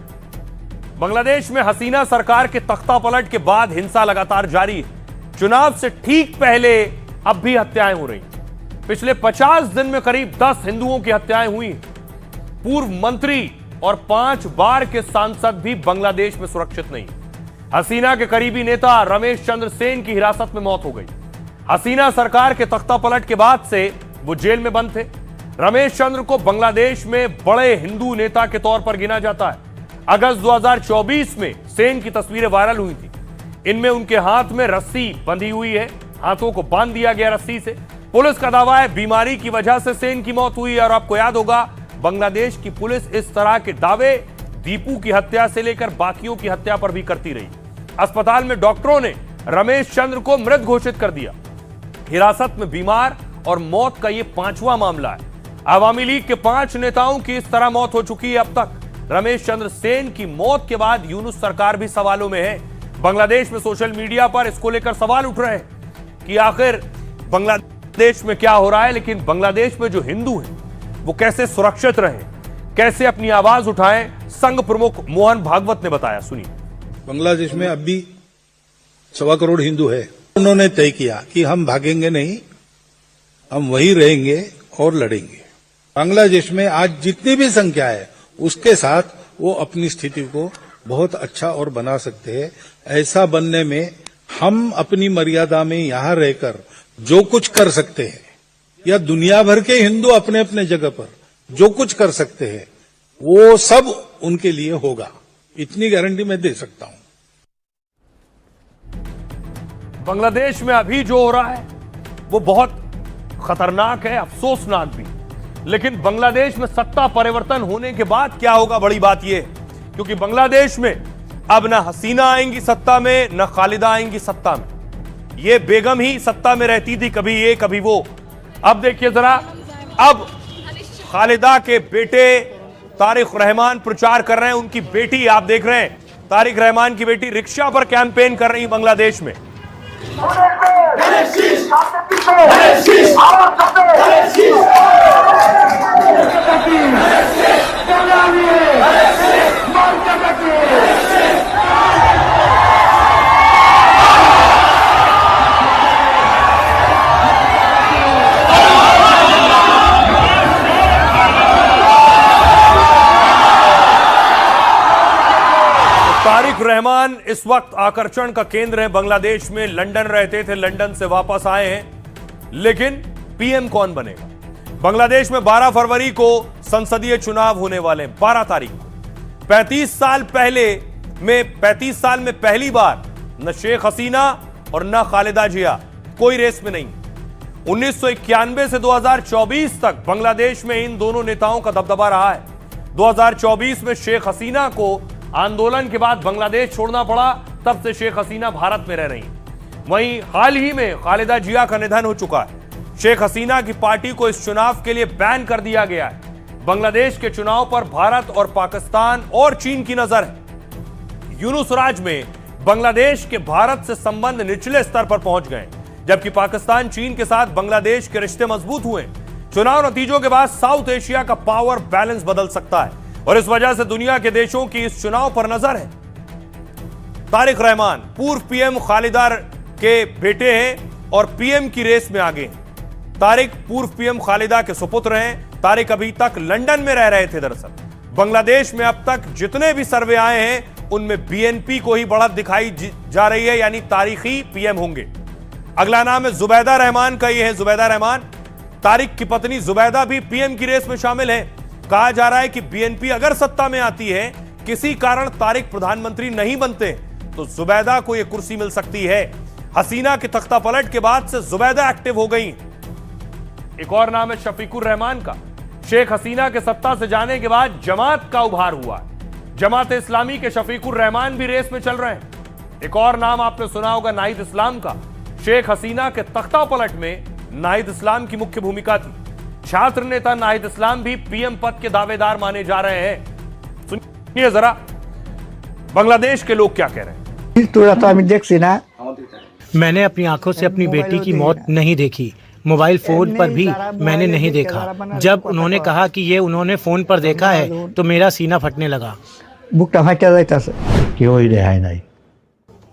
बांग्लादेश में हसीना सरकार के तख्ता पलट के बाद हिंसा लगातार जारी है। चुनाव से ठीक पहले अब भी हत्याएं हो रही। पिछले 50 दिन में करीब 10 हिंदुओं की हत्याएं हुई। पूर्व मंत्री और 5 बार के सांसद भी बांग्लादेश में सुरक्षित नहीं। हसीना के करीबी नेता रमेश चंद्र सेन की हिरासत में मौत हो गई। हसीना सरकार के तख्ता पलट के बाद से वो जेल में बंद थे। रमेश चंद्र को बांग्लादेश में बड़े हिंदू नेता के तौर पर गिना जाता है। अगस्त 2024 में सेन की तस्वीरें वायरल हुई थी। इनमें उनके हाथ में रस्सी बंधी हुई है, हाथों को बांध दिया गया रस्सी से। पुलिस का दावा है बीमारी की वजह से सेन की मौत हुई है। और आपको याद होगा बांग्लादेश की पुलिस इस तरह के दावे दीपू की हत्या से लेकर बाकियों की हत्या पर भी करती रही। अस्पताल में डॉक्टरों ने रमेश चंद्र को मृत घोषित कर दिया। हिरासत में बीमार और मौत का यह 5वां मामला है। आवामी लीग के 5 नेताओं की इस तरह मौत हो चुकी है अब तक। रमेश चंद्र सेन की मौत के बाद यूनुस सरकार भी सवालों में है। बांग्लादेश में सोशल मीडिया पर इसको लेकर सवाल उठ रहे हैं कि आखिर बांग्लादेश में क्या हो रहा है, लेकिन बांग्लादेश में जो हिंदू हैं वो कैसे सुरक्षित रहे, कैसे अपनी आवाज उठाएं, संघ प्रमुख मोहन भागवत ने बताया। सुनिए। बांग्लादेश में अब भी 1.25 करोड़ हिंदू है। उन्होंने तय किया कि हम भागेंगे नहीं, हम वहीं रहेंगे और लड़ेंगे। बांग्लादेश में आज जितनी भी संख्या है उसके साथ वो अपनी स्थिति को बहुत अच्छा और बना सकते हैं। ऐसा बनने में हम अपनी मर्यादा में यहां रहकर जो कुछ कर सकते हैं, या दुनिया भर के हिंदू अपने अपने जगह पर जो कुछ कर सकते हैं, वो सब उनके लिए होगा। इतनी गारंटी मैं दे सकता हूं। बांग्लादेश में अभी जो हो रहा है वो बहुत खतरनाक है, अफसोसनाक भी। लेकिन बांग्लादेश में सत्ता परिवर्तन होने के बाद क्या होगा, बड़ी बात यह है, क्योंकि बांग्लादेश में अब ना हसीना आएंगी सत्ता में, ना खालिदा आएंगी सत्ता में। ये बेगम ही सत्ता में रहती थी, कभी ये कभी वो। अब देखिए जरा, अब खालिदा के बेटे तारिक रहमान प्रचार कर रहे हैं। उनकी बेटी आप देख रहे हैं, तारिक रहमान की बेटी रिक्शा पर कैंपेन कर रही बांग्लादेश में। तारिक रहमान इस वक्त आकर्षण का केंद्र है बांग्लादेश में। लंदन रहते थे, लंदन से वापस आए हैं, लेकिन पीएम कौन बनेगा? बांग्लादेश में 12 फरवरी को संसदीय चुनाव होने वाले हैं, 12 तारीख को। 35 साल में पहली बार न शेख हसीना और न खालिदा जिया कोई रेस में नहीं। 1991 से 2024 तक बांग्लादेश में इन दोनों नेताओं का दबदबा रहा है। 2024 में शेख हसीना को आंदोलन के बाद बांग्लादेश छोड़ना पड़ा, तब से शेख हसीना भारत में रह रही हैं। वहीं हाल ही में खालिदा जिया का निधन हो चुका है। शेख हसीना की पार्टी को इस चुनाव के लिए बैन कर दिया गया है। बांग्लादेश के चुनाव पर भारत और पाकिस्तान और चीन की नजर है। यूनुस राज में बांग्लादेश के भारत से संबंध निचले स्तर पर पहुंच गए, जबकि पाकिस्तान चीन के साथ बांग्लादेश के रिश्ते मजबूत हुए। चुनाव नतीजों के बाद साउथ एशिया का पावर बैलेंस बदल सकता है और इस वजह से दुनिया के देशों की इस चुनाव पर नजर है। तारिक रहमान पूर्व पीएम खालिदा के बेटे हैं और पीएम की रेस में आगे हैं। तारिक पूर्व पीएम खालिदा के सुपुत्र हैं। तारिक अभी तक लंदन में रह रहे थे। दरअसल बांग्लादेश में अब तक जितने भी सर्वे आए हैं उनमें बीएनपी को ही बढ़त दिखाई जा रही है, यानी तारिखी पीएम होंगे। अगला नाम है जुबैदा रहमान का। यह है जुबैदा रहमान। तारिक की पत्नी जुबैदा भी पीएम की रेस में शामिल है। कहा जा रहा है कि बीएनपी अगर सत्ता में आती है, किसी कारण तारिक प्रधानमंत्री नहीं बनते, तो जुबैदा को यह कुर्सी मिल सकती है। हसीना के तख्ता पलट के बाद से जुबैदा एक्टिव हो गई। एक और नाम है शफीकुर रहमान का। शेख हसीना के सत्ता से जाने के बाद जमात का उभार हुआ। जमात इस्लामी के शफीकुर रहमान भी रेस में चल रहे हैं। एक और नाम आपने सुना होगा नाहिद इस्लाम का। शेख हसीना के तख्ता पलट में नाहिद इस्लाम की मुख्य भूमिका थी। छात्र नेता नाहिद इस्लाम भी पीएम पद के दावेदार माने जा रहे हैं। सुनिए जरा बांग्लादेश के लोग क्या कह रहे हैं। मैंने अपनी आंखों से अपनी बेटी की मौत नहीं देखी, मोबाइल फोन पर भी मैंने नहीं देखा। जब उन्होंने कहा कि ये उन्होंने फोन पर देखा है तो मेरा सीना फटने लगा।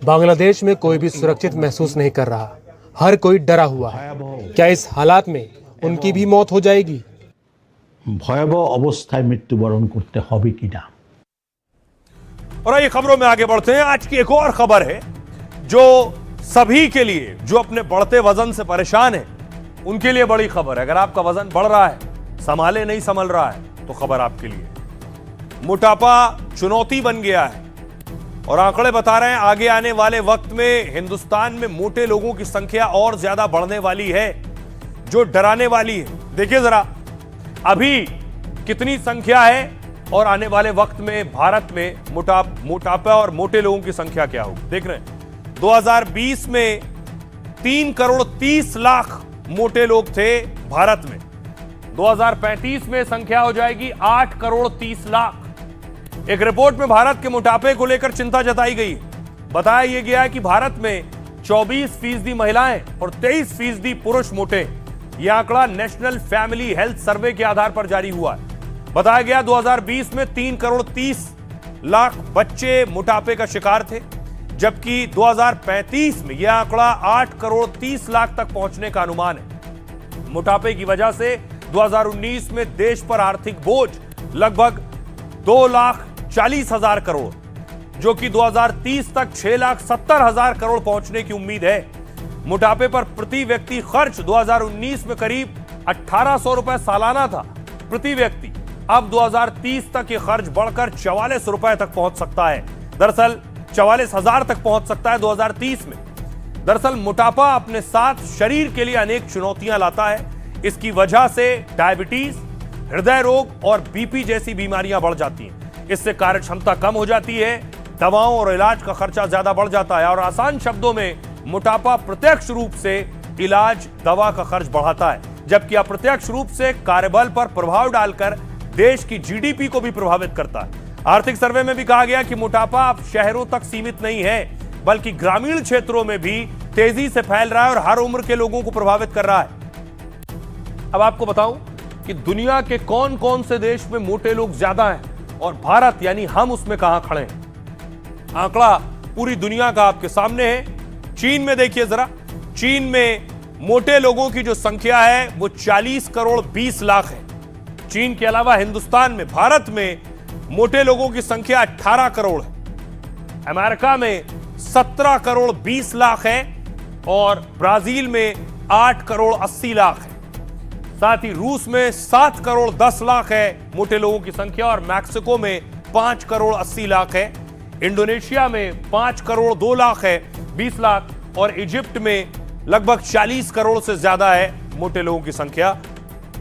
बांग्लादेश में कोई भी सुरक्षित महसूस नहीं कर रहा, हर कोई डरा हुआ है। क्या इस हालात में उनकी भी मौत हो जाएगी? भयावह अवस्था मृत्युवरण करते होबे किना। और ये खबरों में आगे बढ़ते हैं। आज की एक और खबर है जो सभी के लिए, जो अपने बढ़ते वजन से परेशान है, उनके लिए बड़ी खबर है। अगर आपका वजन बढ़ रहा है, संभाले नहीं संभल रहा है, तो खबर आपके लिए। मोटापा चुनौती बन गया है और आंकड़े बता रहे हैं आगे आने वाले वक्त में हिंदुस्तान में मोटे लोगों की संख्या और ज्यादा बढ़ने वाली है, जो डराने वाली है। देखिए जरा अभी कितनी संख्या है और आने वाले वक्त में भारत में मोटापा और मोटे लोगों की संख्या क्या होगी। देख रहे हैं 2020 में 3 करोड़ 30 लाख मोटे लोग थे भारत में। 2035 में संख्या हो जाएगी 8 करोड़ 30 लाख। एक रिपोर्ट में भारत के मोटापे को लेकर चिंता जताई गई। बताया यह गया है कि भारत में 24% महिलाएं और 23% पुरुष मोटे। यह आंकड़ा नेशनल फैमिली हेल्थ सर्वे के आधार पर जारी हुआ है। बताया गया 2020 में 3 करोड़ 30 लाख बच्चे मोटापे का शिकार थे, जबकि 2035 में यह आंकड़ा 8 करोड़ 30 लाख तक पहुंचने का अनुमान है। मोटापे की वजह से 2019 में देश पर आर्थिक बोझ लगभग 2,40,000 करोड़, जो कि 2030 तक 6,70,000 करोड़ पहुंचने की उम्मीद है। मोटापे पर प्रति व्यक्ति खर्च 2019 में करीब 1,800 रुपए सालाना था प्रति व्यक्ति। अब 2030 तक यह खर्च बढ़कर 44 रुपए तक पहुंच सकता है। दरअसल 44,000 तक पहुंच सकता है 2030 में। दरअसल मोटापा अपने साथ शरीर के लिए अनेक चुनौतियां लाता है। इसकी वजह से डायबिटीज, हृदय रोग और बीपी जैसी बीमारियां बढ़ जाती हैं। इससे कार्य क्षमता कम हो जाती है, दवाओं और इलाज का खर्चा ज्यादा बढ़ जाता है। और आसान शब्दों में मोटापा प्रत्यक्ष रूप से इलाज, दवा का खर्च बढ़ाता है, जबकि अप्रत्यक्ष रूप से कार्यबल पर प्रभाव डालकर देश की जीडीपी को भी प्रभावित करता है। आर्थिक सर्वे में भी कहा गया कि मोटापा अब शहरों तक सीमित नहीं है, बल्कि ग्रामीण क्षेत्रों में भी तेजी से फैल रहा है और हर उम्र के लोगों को प्रभावित कर रहा है। अब आपको बताऊं कि दुनिया के कौन कौन से देश में मोटे लोग ज्यादा हैं और भारत यानी हम उसमें कहां खड़े हैं। आंकड़ा पूरी दुनिया का आपके सामने है। चीन में देखिए जरा, चीन में मोटे लोगों की जो संख्या है वो 40 करोड़ 20 लाख है। चीन के अलावा हिंदुस्तान में, भारत में मोटे लोगों की संख्या 18 करोड़ है। अमेरिका में 17 करोड़ 20 लाख है और ब्राजील में 8 करोड़ 80 लाख है। साथ ही रूस में 7 करोड़ 10 लाख है मोटे लोगों की संख्या और मैक्सिको में 5 करोड़ 80 लाख है। इंडोनेशिया में 5 करोड़ 2 लाख है 20 लाख और इजिप्ट में लगभग 40 करोड़ से ज्यादा है मोटे लोगों की संख्या।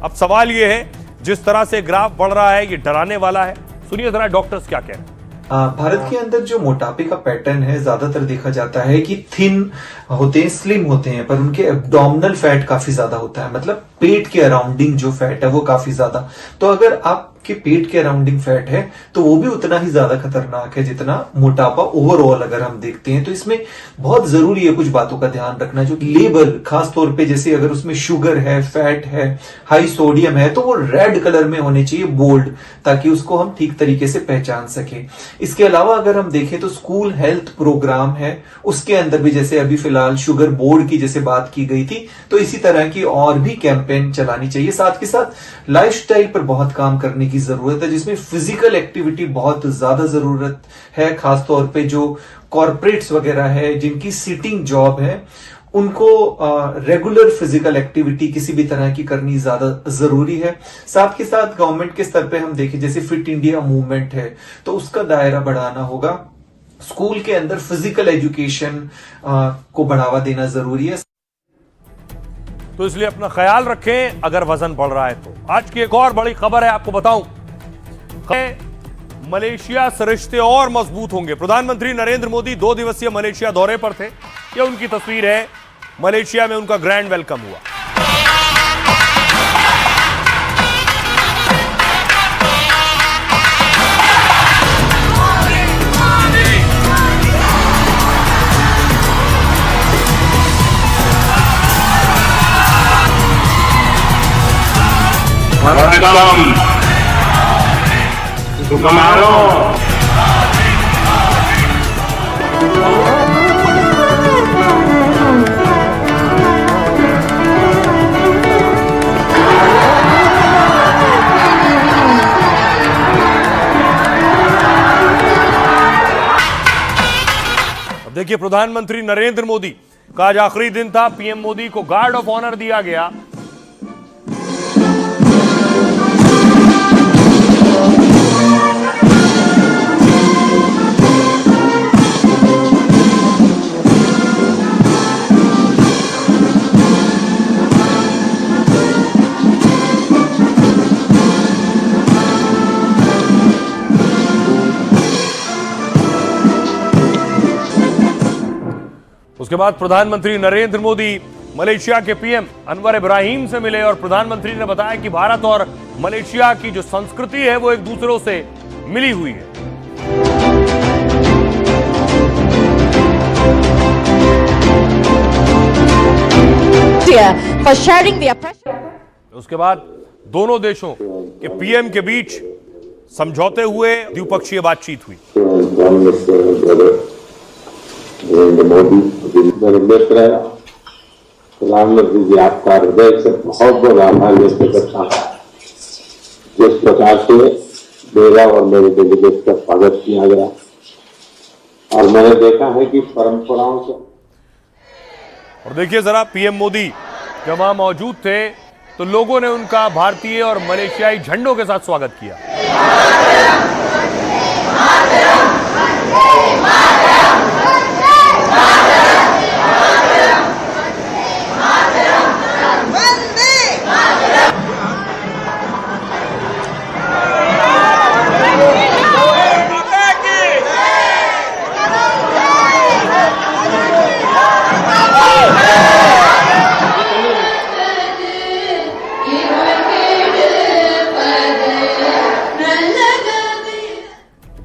अब सवाल यह है, जिस तरह से ग्राफ बढ़ रहा है ये डराने वाला है। सुनिए जरा डॉक्टर्स क्या कह रहे हैं। भारत के अंदर जो मोटापे का पैटर्न है ज्यादातर देखा जाता है कि थिन होते हैं, स्लिम होते हैं, पर उनके एब्डोमिनल फैट काफी ज्यादा होता है, मतलब पेट के अराउंडिंग जो फैट है वो काफी ज्यादा। तो अगर आपके पेट के अराउंडिंग फैट है तो वो भी उतना ही ज्यादा खतरनाक है जितना मोटापा ओवरऑल अगर हम देखते हैं। तो इसमें बहुत जरूरी है कुछ बातों का ध्यान रखना, जो लेबल खास तौर पे जैसे अगर उसमें शुगर है, फैट है, हाई सोडियम है, तो वो रेड कलर में होने चाहिए, बोल्ड, ताकि उसको हम ठीक तरीके से पहचान सके। इसके अलावा अगर हम देखें तो स्कूल हेल्थ प्रोग्राम है, उसके अंदर भी जैसे अभी फिलहाल शुगर बोर्ड की जैसे बात की गई थी, तो इसी तरह की और भी कैंपेन चलानी चाहिए। साथ के साथ लाइफस्टाइल पर बहुत काम करने की जरूरत है, जिसमें फिजिकल एक्टिविटी बहुत ज्यादा जरूरत है। खासतौर पे जो कॉर्पोरेट्स वगैरह है, जिनकी सिटिंग जॉब है, उनको रेगुलर फिजिकल एक्टिविटी किसी भी तरह की करनी ज्यादा जरूरी है। साथ के साथ गवर्नमेंट के स्तर पे हम देखें जैसे फिट इंडिया मूवमेंट है, तो उसका दायरा बढ़ाना होगा। स्कूल के अंदर फिजिकल एजुकेशन को बढ़ावा देना जरूरी है। तो इसलिए अपना ख्याल रखें अगर वजन बढ़ रहा है तो। आज की एक और बड़ी खबर है, आपको बताऊं, मलेशिया से रिश्ते और मजबूत होंगे। प्रधानमंत्री नरेंद्र मोदी 2 दिवसीय मलेशिया दौरे पर थे। यह उनकी तस्वीर है, मलेशिया में उनका ग्रैंड वेलकम हुआ। देखिए, प्रधानमंत्री नरेंद्र मोदी का आज आखिरी दिन था। पीएम मोदी को गार्ड ऑफ ऑनर दिया गया। उसके बाद प्रधानमंत्री नरेंद्र मोदी मलेशिया के पीएम अनवर इब्राहिम से मिले और प्रधानमंत्री ने बताया कि भारत और मलेशिया की जो संस्कृति है वो एक दूसरों से मिली हुई है। उसके बाद दोनों देशों के पीएम के बीच समझौते हुए, द्विपक्षीय बातचीत हुई। नरेंद्र मोदी मेरे मित्र है, प्रधानमंत्री जी आपका हृदय से बहुत बहुत आभार व्यक्त करता हूँ। जिस प्रकार से मेरा और मेरे डेलीगेट का स्वागत किया गया और मैंने देखा है कि परंपराओं से। और देखिए जरा, पीएम मोदी जब वहां मौजूद थे तो लोगों ने उनका भारतीय और मलेशियाई झंडों के साथ स्वागत किया।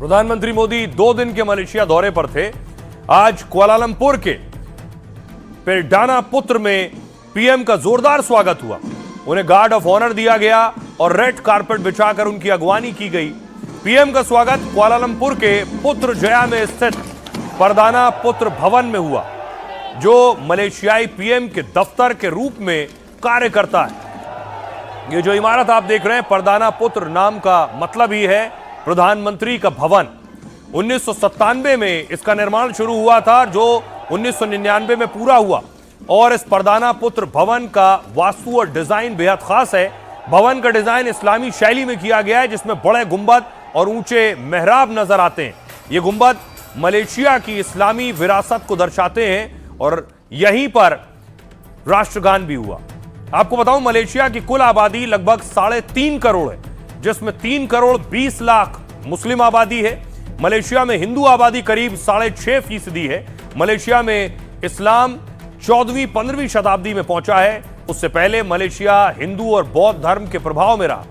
प्रधानमंत्री मोदी 2 दिन के मलेशिया दौरे पर थे। आज कुआलालंपुर के पेरडाना पुत्र में पीएम का जोरदार स्वागत हुआ। उन्हें गार्ड ऑफ ऑनर दिया गया और रेड कारपेट बिछाकर उनकी अगवानी की गई। पीएम का स्वागत कुआलालंपुर के पुत्र जया में स्थित परदाना पुत्र भवन में हुआ, जो मलेशियाई पीएम के दफ्तर के रूप में कार्य करता है। ये जो इमारत आप देख रहे हैं, परदाना पुत्र नाम का मतलब ही है प्रधानमंत्री का भवन। 1997 में इसका निर्माण शुरू हुआ था, जो 1999 में पूरा हुआ। और इस परदाना पुत्र भवन का वास्तु और डिजाइन बेहद खास है। भवन का डिजाइन इस्लामी शैली में किया गया है, जिसमें बड़े गुंबद और ऊंचे मेहराब नजर आते हैं। ये गुंबद मलेशिया की इस्लामी विरासत को दर्शाते हैं और यहीं पर राष्ट्रगान भी हुआ। आपको बताऊं, मलेशिया की कुल आबादी लगभग 3.5 करोड़ है, जिसमें 3 करोड़ 20 लाख मुस्लिम आबादी है। मलेशिया में हिंदू आबादी करीब 6.5% है। मलेशिया में इस्लाम 14वीं-15वीं शताब्दी में पहुंचा है। उससे पहले मलेशिया हिंदू और बौद्ध धर्म के प्रभाव में रहा।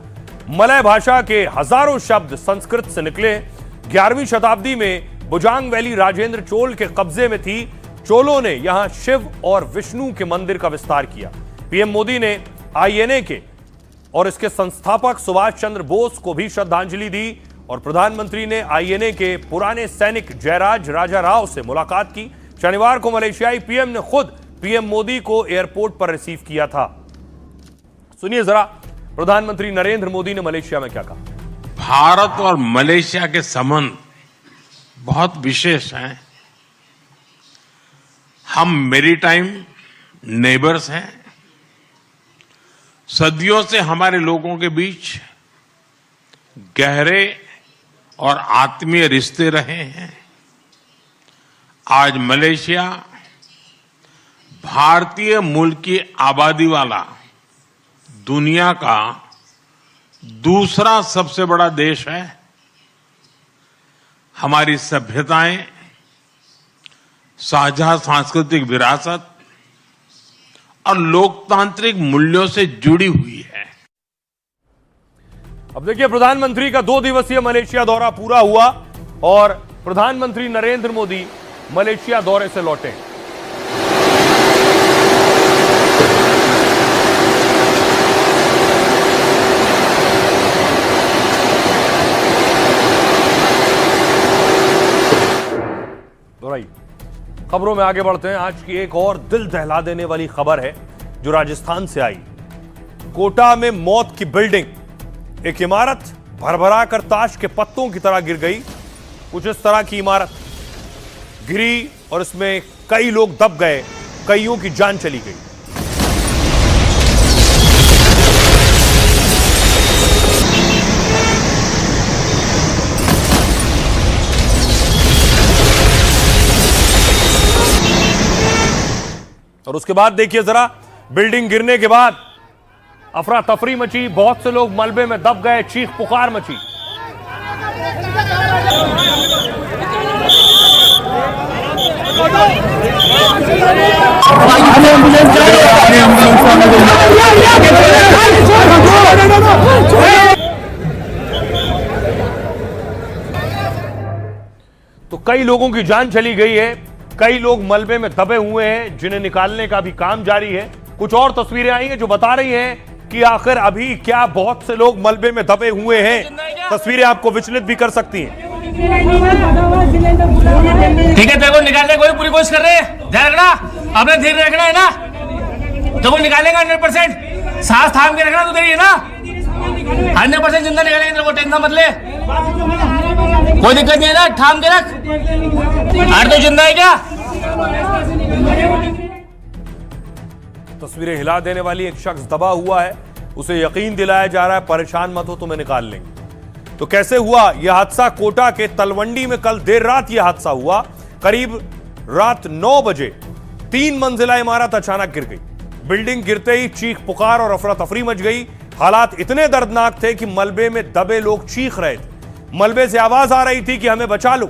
मलय भाषा के हजारों शब्द संस्कृत से निकले। 11वीं शताब्दी में बुजांग वैली राजेंद्र चोल के कब्जे में थी। चोलों ने यहां शिव और विष्णु के मंदिर का विस्तार किया। पीएम मोदी ने आईएनए के और इसके संस्थापक सुभाष चंद्र बोस को भी श्रद्धांजलि दी और प्रधानमंत्री ने आईएनए के पुराने सैनिक जयराज राजा राव से मुलाकात की। शनिवार को मलेशियाई पीएम ने खुद पीएम मोदी को एयरपोर्ट पर रिसीव किया था। सुनिए जरा प्रधानमंत्री नरेंद्र मोदी ने मलेशिया में क्या कहा। भारत और मलेशिया के संबंध बहुत विशेष हैं। हम मैरीटाइम नेबर्स हैं। सदियों से हमारे लोगों के बीच गहरे और आत्मीय रिश्ते रहे हैं। आज मलेशिया भारतीय मूल की आबादी वाला दुनिया का दूसरा सबसे बड़ा देश है। हमारी सभ्यताएं, साझा सांस्कृतिक विरासत और लोकतांत्रिक मूल्यों से जुड़ी हुई है। अब देखिए, प्रधानमंत्री का 2 दिवसीय मलेशिया दौरा पूरा हुआ और प्रधानमंत्री नरेंद्र मोदी मलेशिया दौरे से लौटे। खबरों में आगे बढ़ते हैं। आज की एक और दिल दहला देने वाली खबर है जो राजस्थान से आई। कोटा में मौत की बिल्डिंग, एक इमारत भरभरा कर ताश के पत्तों की तरह गिर गई। कुछ इस तरह की इमारत गिरी और इसमें कई लोग दब गए, कईयों की जान चली गई। और उसके बाद देखिए जरा, बिल्डिंग गिरने के बाद अफरा तफरी मची, बहुत से लोग मलबे में दब गए, चीख पुकार मची। तो कई लोगों की जान चली गई है, कई लोग मलबे में दबे हुए हैं, जिन्हें निकालने का भी काम जारी है। कुछ और तस्वीरें आई हैं जो बता रही हैं कि आखिर अभी क्या बहुत से लोग मलबे में दबे हुए हैं। तस्वीरें आपको विचलित भी कर सकती हैं। ठीक है, देखो निकालने कोई पूरी कोशिश कर रहे हैं। ध्यान रखना, अपने धीरे रखना है ना, देखो निकालेंगे 100%। सांस थाम के रखना, तो तेरी है ना 100% जिंदा निकालेंगे, तेरे को टेंशन मत ले, कोई दिक्कत नहीं है ना, थाम के रख। हर तो जिंदा है क्या? तस्वीरें हिला देने वाली, एक शख्स दबा हुआ है, उसे यकीन दिलाया जा रहा है परेशान मत हो, तुम्हें निकाल लेंगे। तो कैसे हुआ यह हादसा? कोटा के तलवंडी में कल देर रात यह हादसा हुआ। करीब रात 9 बजे 3 मंजिला इमारत अचानक गिर गई। बिल्डिंग गिरते ही चीख पुकार और अफरा तफरी मच गई। हालात इतने दर्दनाक थे कि मलबे में दबे लोग चीख रहे थे। मलबे से आवाज आ रही थी कि हमें बचा लो।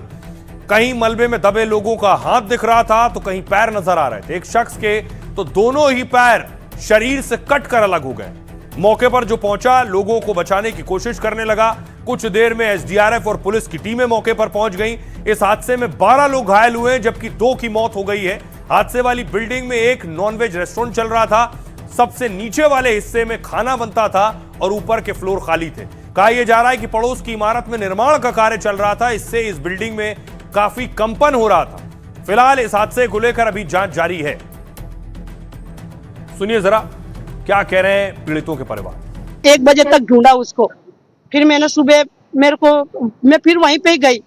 कहीं मलबे में दबे लोगों का हाथ दिख रहा था तो कहीं पैर नजर आ रहे थे। एक शख्स के तो दोनों ही पैर शरीर से कट कर अलग हो गए। मौके पर जो पहुंचा लोगों को बचाने की कोशिश करने लगा। कुछ देर में एसडीआरएफ और पुलिस की टीमें मौके पर पहुंच गई। इस हादसे में 12 लोग घायल हुए जबकि 2 की मौत हो गई है। हादसे वाली बिल्डिंग में एक नॉनवेज रेस्टोरेंट चल रहा था। सबसे नीचे वाले हिस्से में खाना बनता था और ऊपर के फ्लोर खाली थे। कहा यह जा रहा है कि पड़ोस की इमारत में निर्माण का कार्य चल रहा था, इससे इस बिल्डिंग में काफी कंपन हो रहा था। फिलहाल इस हादसे को लेकर अभी जांच जारी है। सुनिए जरा क्या कह रहे हैं पीड़ितों के परिवार। 1 बजे तक ढूंढा उसको, फिर मैंने सुबह मैं फिर वहीं पे गई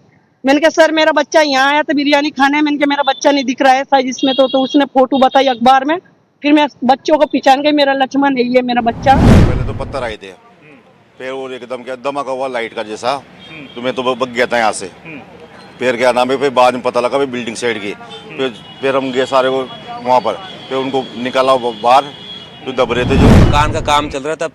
मैंने कहा सर मेरा बच्चा यहाँ आया था बिरयानी खाने, मैंने कहा मेरा बच्चा नहीं दिख रहा है साइज इसमें, तो उसने फोटो बताई अखबार में। फिर मैं बच्चों को पहचान गई, मेरा लक्ष्मण यही है मेरा बच्चा। पहले तो पत्थर आए थे, फिर वो एकदम क्या धमाका हुआ लाइट का जैसा, तो मैं तो बग गया था यहाँ से। फिर क्या नाम है, फिर बाद में पता लगा भाई बिल्डिंग साइड की। फिर हम गए सारे को वहाँ पर, फिर उनको निकाला बाहर, जो दब रहे थे। जो मकान का काम चल रहा था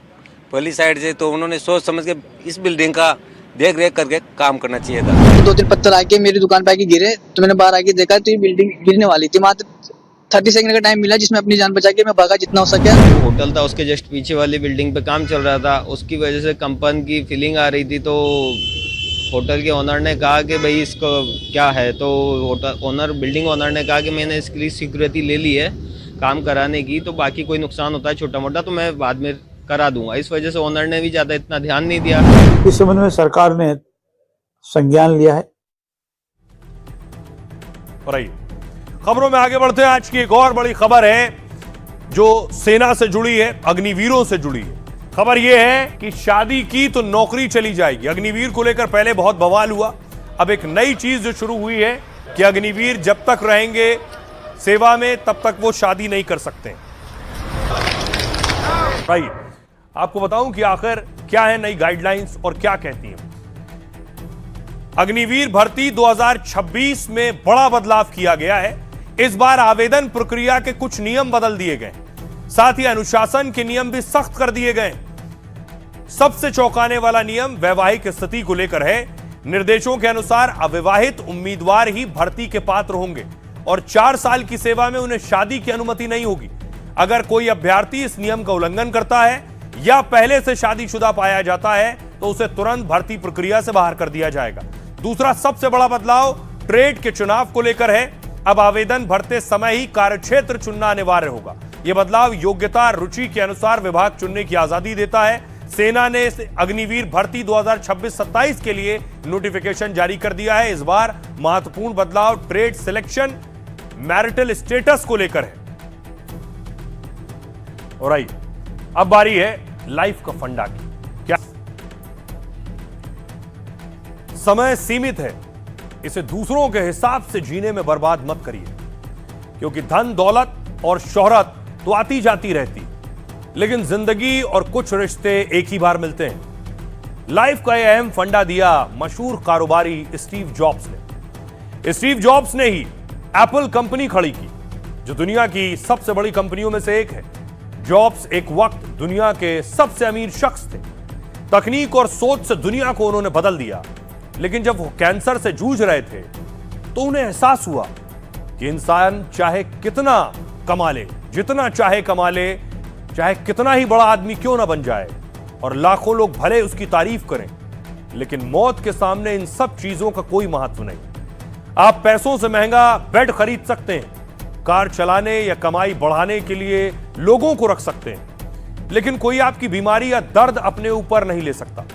पहली साइड से, तो उन्होंने सोच समझ के इस बिल्डिंग का देख रेख करके काम करना चाहिए था। 2-3 पत्थर आके मेरी दुकान पे आके गिरे, तो मैंने बाहर आके देखा तो ये बिल्डिंग गिरने वाली थी। मात्र 30 सेकंड का टाइम मिला जिसमें अपनी जान बचा के मैं भागा जितना हो सके। होटल था उसके जस्ट पीछे वाली बिल्डिंग पे काम चल रहा था, उसकी वजह से कंपन की फीलिंग आ रही थी। तो होटल के ओनर ने कहा कि भाई इसको क्या है, तो होटल ओनर बिल्डिंग ओनर ने कहा कि मैंने इसके लिए सिक्योरिटी ले ली है काम कराने की, तो बाकी कोई नुकसान होता है छोटा मोटा तो मैं बाद में करा दूंगा। इस वजह से ओनर ने भी ज्यादा इतना ध्यान नहीं दिया। इस संबंध में सरकार ने संज्ञान लिया है। और आइए खबरों में आगे बढ़ते हैं। आज की एक और बड़ी खबर है जो सेना से जुड़ी है, अग्निवीरों से जुड़ी है। खबर यह है कि शादी की तो नौकरी चली जाएगी। अग्निवीर को लेकर पहले बहुत बवाल हुआ, अब एक नई चीज जो शुरू हुई है कि अग्निवीर जब तक रहेंगे सेवा में तब तक वो शादी नहीं कर सकते। भाई आपको बताऊं कि आखिर क्या है नई गाइडलाइंस और क्या कहती हैं। अग्निवीर भर्ती 2026 में बड़ा बदलाव किया गया है। इस बार आवेदन प्रक्रिया के कुछ नियम बदल दिए गए, साथ ही अनुशासन के नियम भी सख्त कर दिए गए। सबसे चौंकाने वाला नियम वैवाहिक स्थिति को लेकर है। निर्देशों के अनुसार अविवाहित उम्मीदवार ही भर्ती के पात्र होंगे और 4 साल की सेवा में उन्हें शादी की अनुमति नहीं होगी। अगर कोई अभ्यर्थी इस नियम का उल्लंघन करता है या पहले से शादीशुदा पाया जाता है तो उसे तुरंत भर्ती प्रक्रिया से बाहर कर दिया जाएगा। दूसरा सबसे बड़ा बदलाव ट्रेड के चुनाव को लेकर है। अब आवेदन भरते समय ही कार्यक्षेत्र चुनना अनिवार्य होगा। यह बदलाव योग्यता रुचि के अनुसार विभाग चुनने की आजादी देता है। सेना ने अग्निवीर भर्ती 2026-27 के लिए नोटिफिकेशन जारी कर दिया है। इस बार महत्वपूर्ण बदलाव ट्रेड सिलेक्शन मैरिटल स्टेटस को लेकर है। और आइए अब बारी है लाइफ का फंडा की। क्या समय सीमित है, इसे दूसरों के हिसाब से जीने में बर्बाद मत करिए, क्योंकि धन दौलत और शोहरत तो आती जाती रहती, लेकिन जिंदगी और कुछ रिश्ते एक ही बार मिलते हैं। लाइफ का यह अहम फंडा दिया मशहूर कारोबारी स्टीव जॉब्स ने। स्टीव जॉब्स ने ही एप्पल कंपनी खड़ी की, जो दुनिया की सबसे बड़ी कंपनियों में से एक है। जॉब्स एक वक्त दुनिया के सबसे अमीर शख्स थे। तकनीक और सोच से दुनिया को उन्होंने बदल दिया, लेकिन जब वो कैंसर से जूझ रहे थे तो उन्हें एहसास हुआ कि इंसान चाहे कितना कमा ले, जितना चाहे कमा ले, चाहे कितना ही बड़ा आदमी क्यों ना बन जाए और लाखों लोग भले उसकी तारीफ करें, लेकिन मौत के सामने इन सब चीजों का कोई महत्व नहीं। आप पैसों से महंगा बेड खरीद सकते हैं, कार चलाने या कमाई बढ़ाने के लिए लोगों को रख सकते हैं, लेकिन कोई आपकी बीमारी या दर्द अपने ऊपर नहीं ले सकता।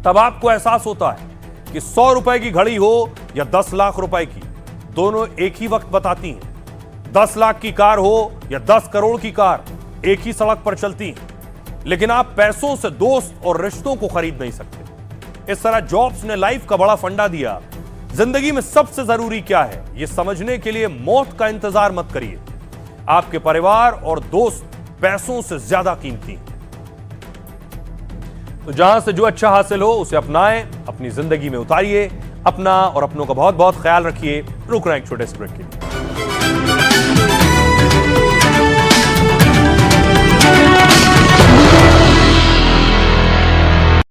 तब आपको एहसास होता है कि 100 रुपए की घड़ी हो या 10 लाख रुपए की, दोनों एक ही वक्त बताती हैं। 10 लाख की कार हो या 10 करोड़ की कार, एक ही सड़क पर चलती हैं, लेकिन आप पैसों से दोस्त और रिश्तों को खरीद नहीं सकते। इस तरह जॉब्स ने लाइफ का बड़ा फंडा दिया। जिंदगी में सबसे जरूरी क्या है, यह समझने के लिए मौत का इंतजार मत करिए। आपके परिवार और दोस्त पैसों से ज्यादा कीमती हैं। तो जहां से जो अच्छा हासिल हो उसे अपनाएं, अपनी जिंदगी में उतारिए। अपना और अपनों का बहुत बहुत ख्याल रखिए। रुक रहे हैं एक छोटे से ब्रेक के लिए।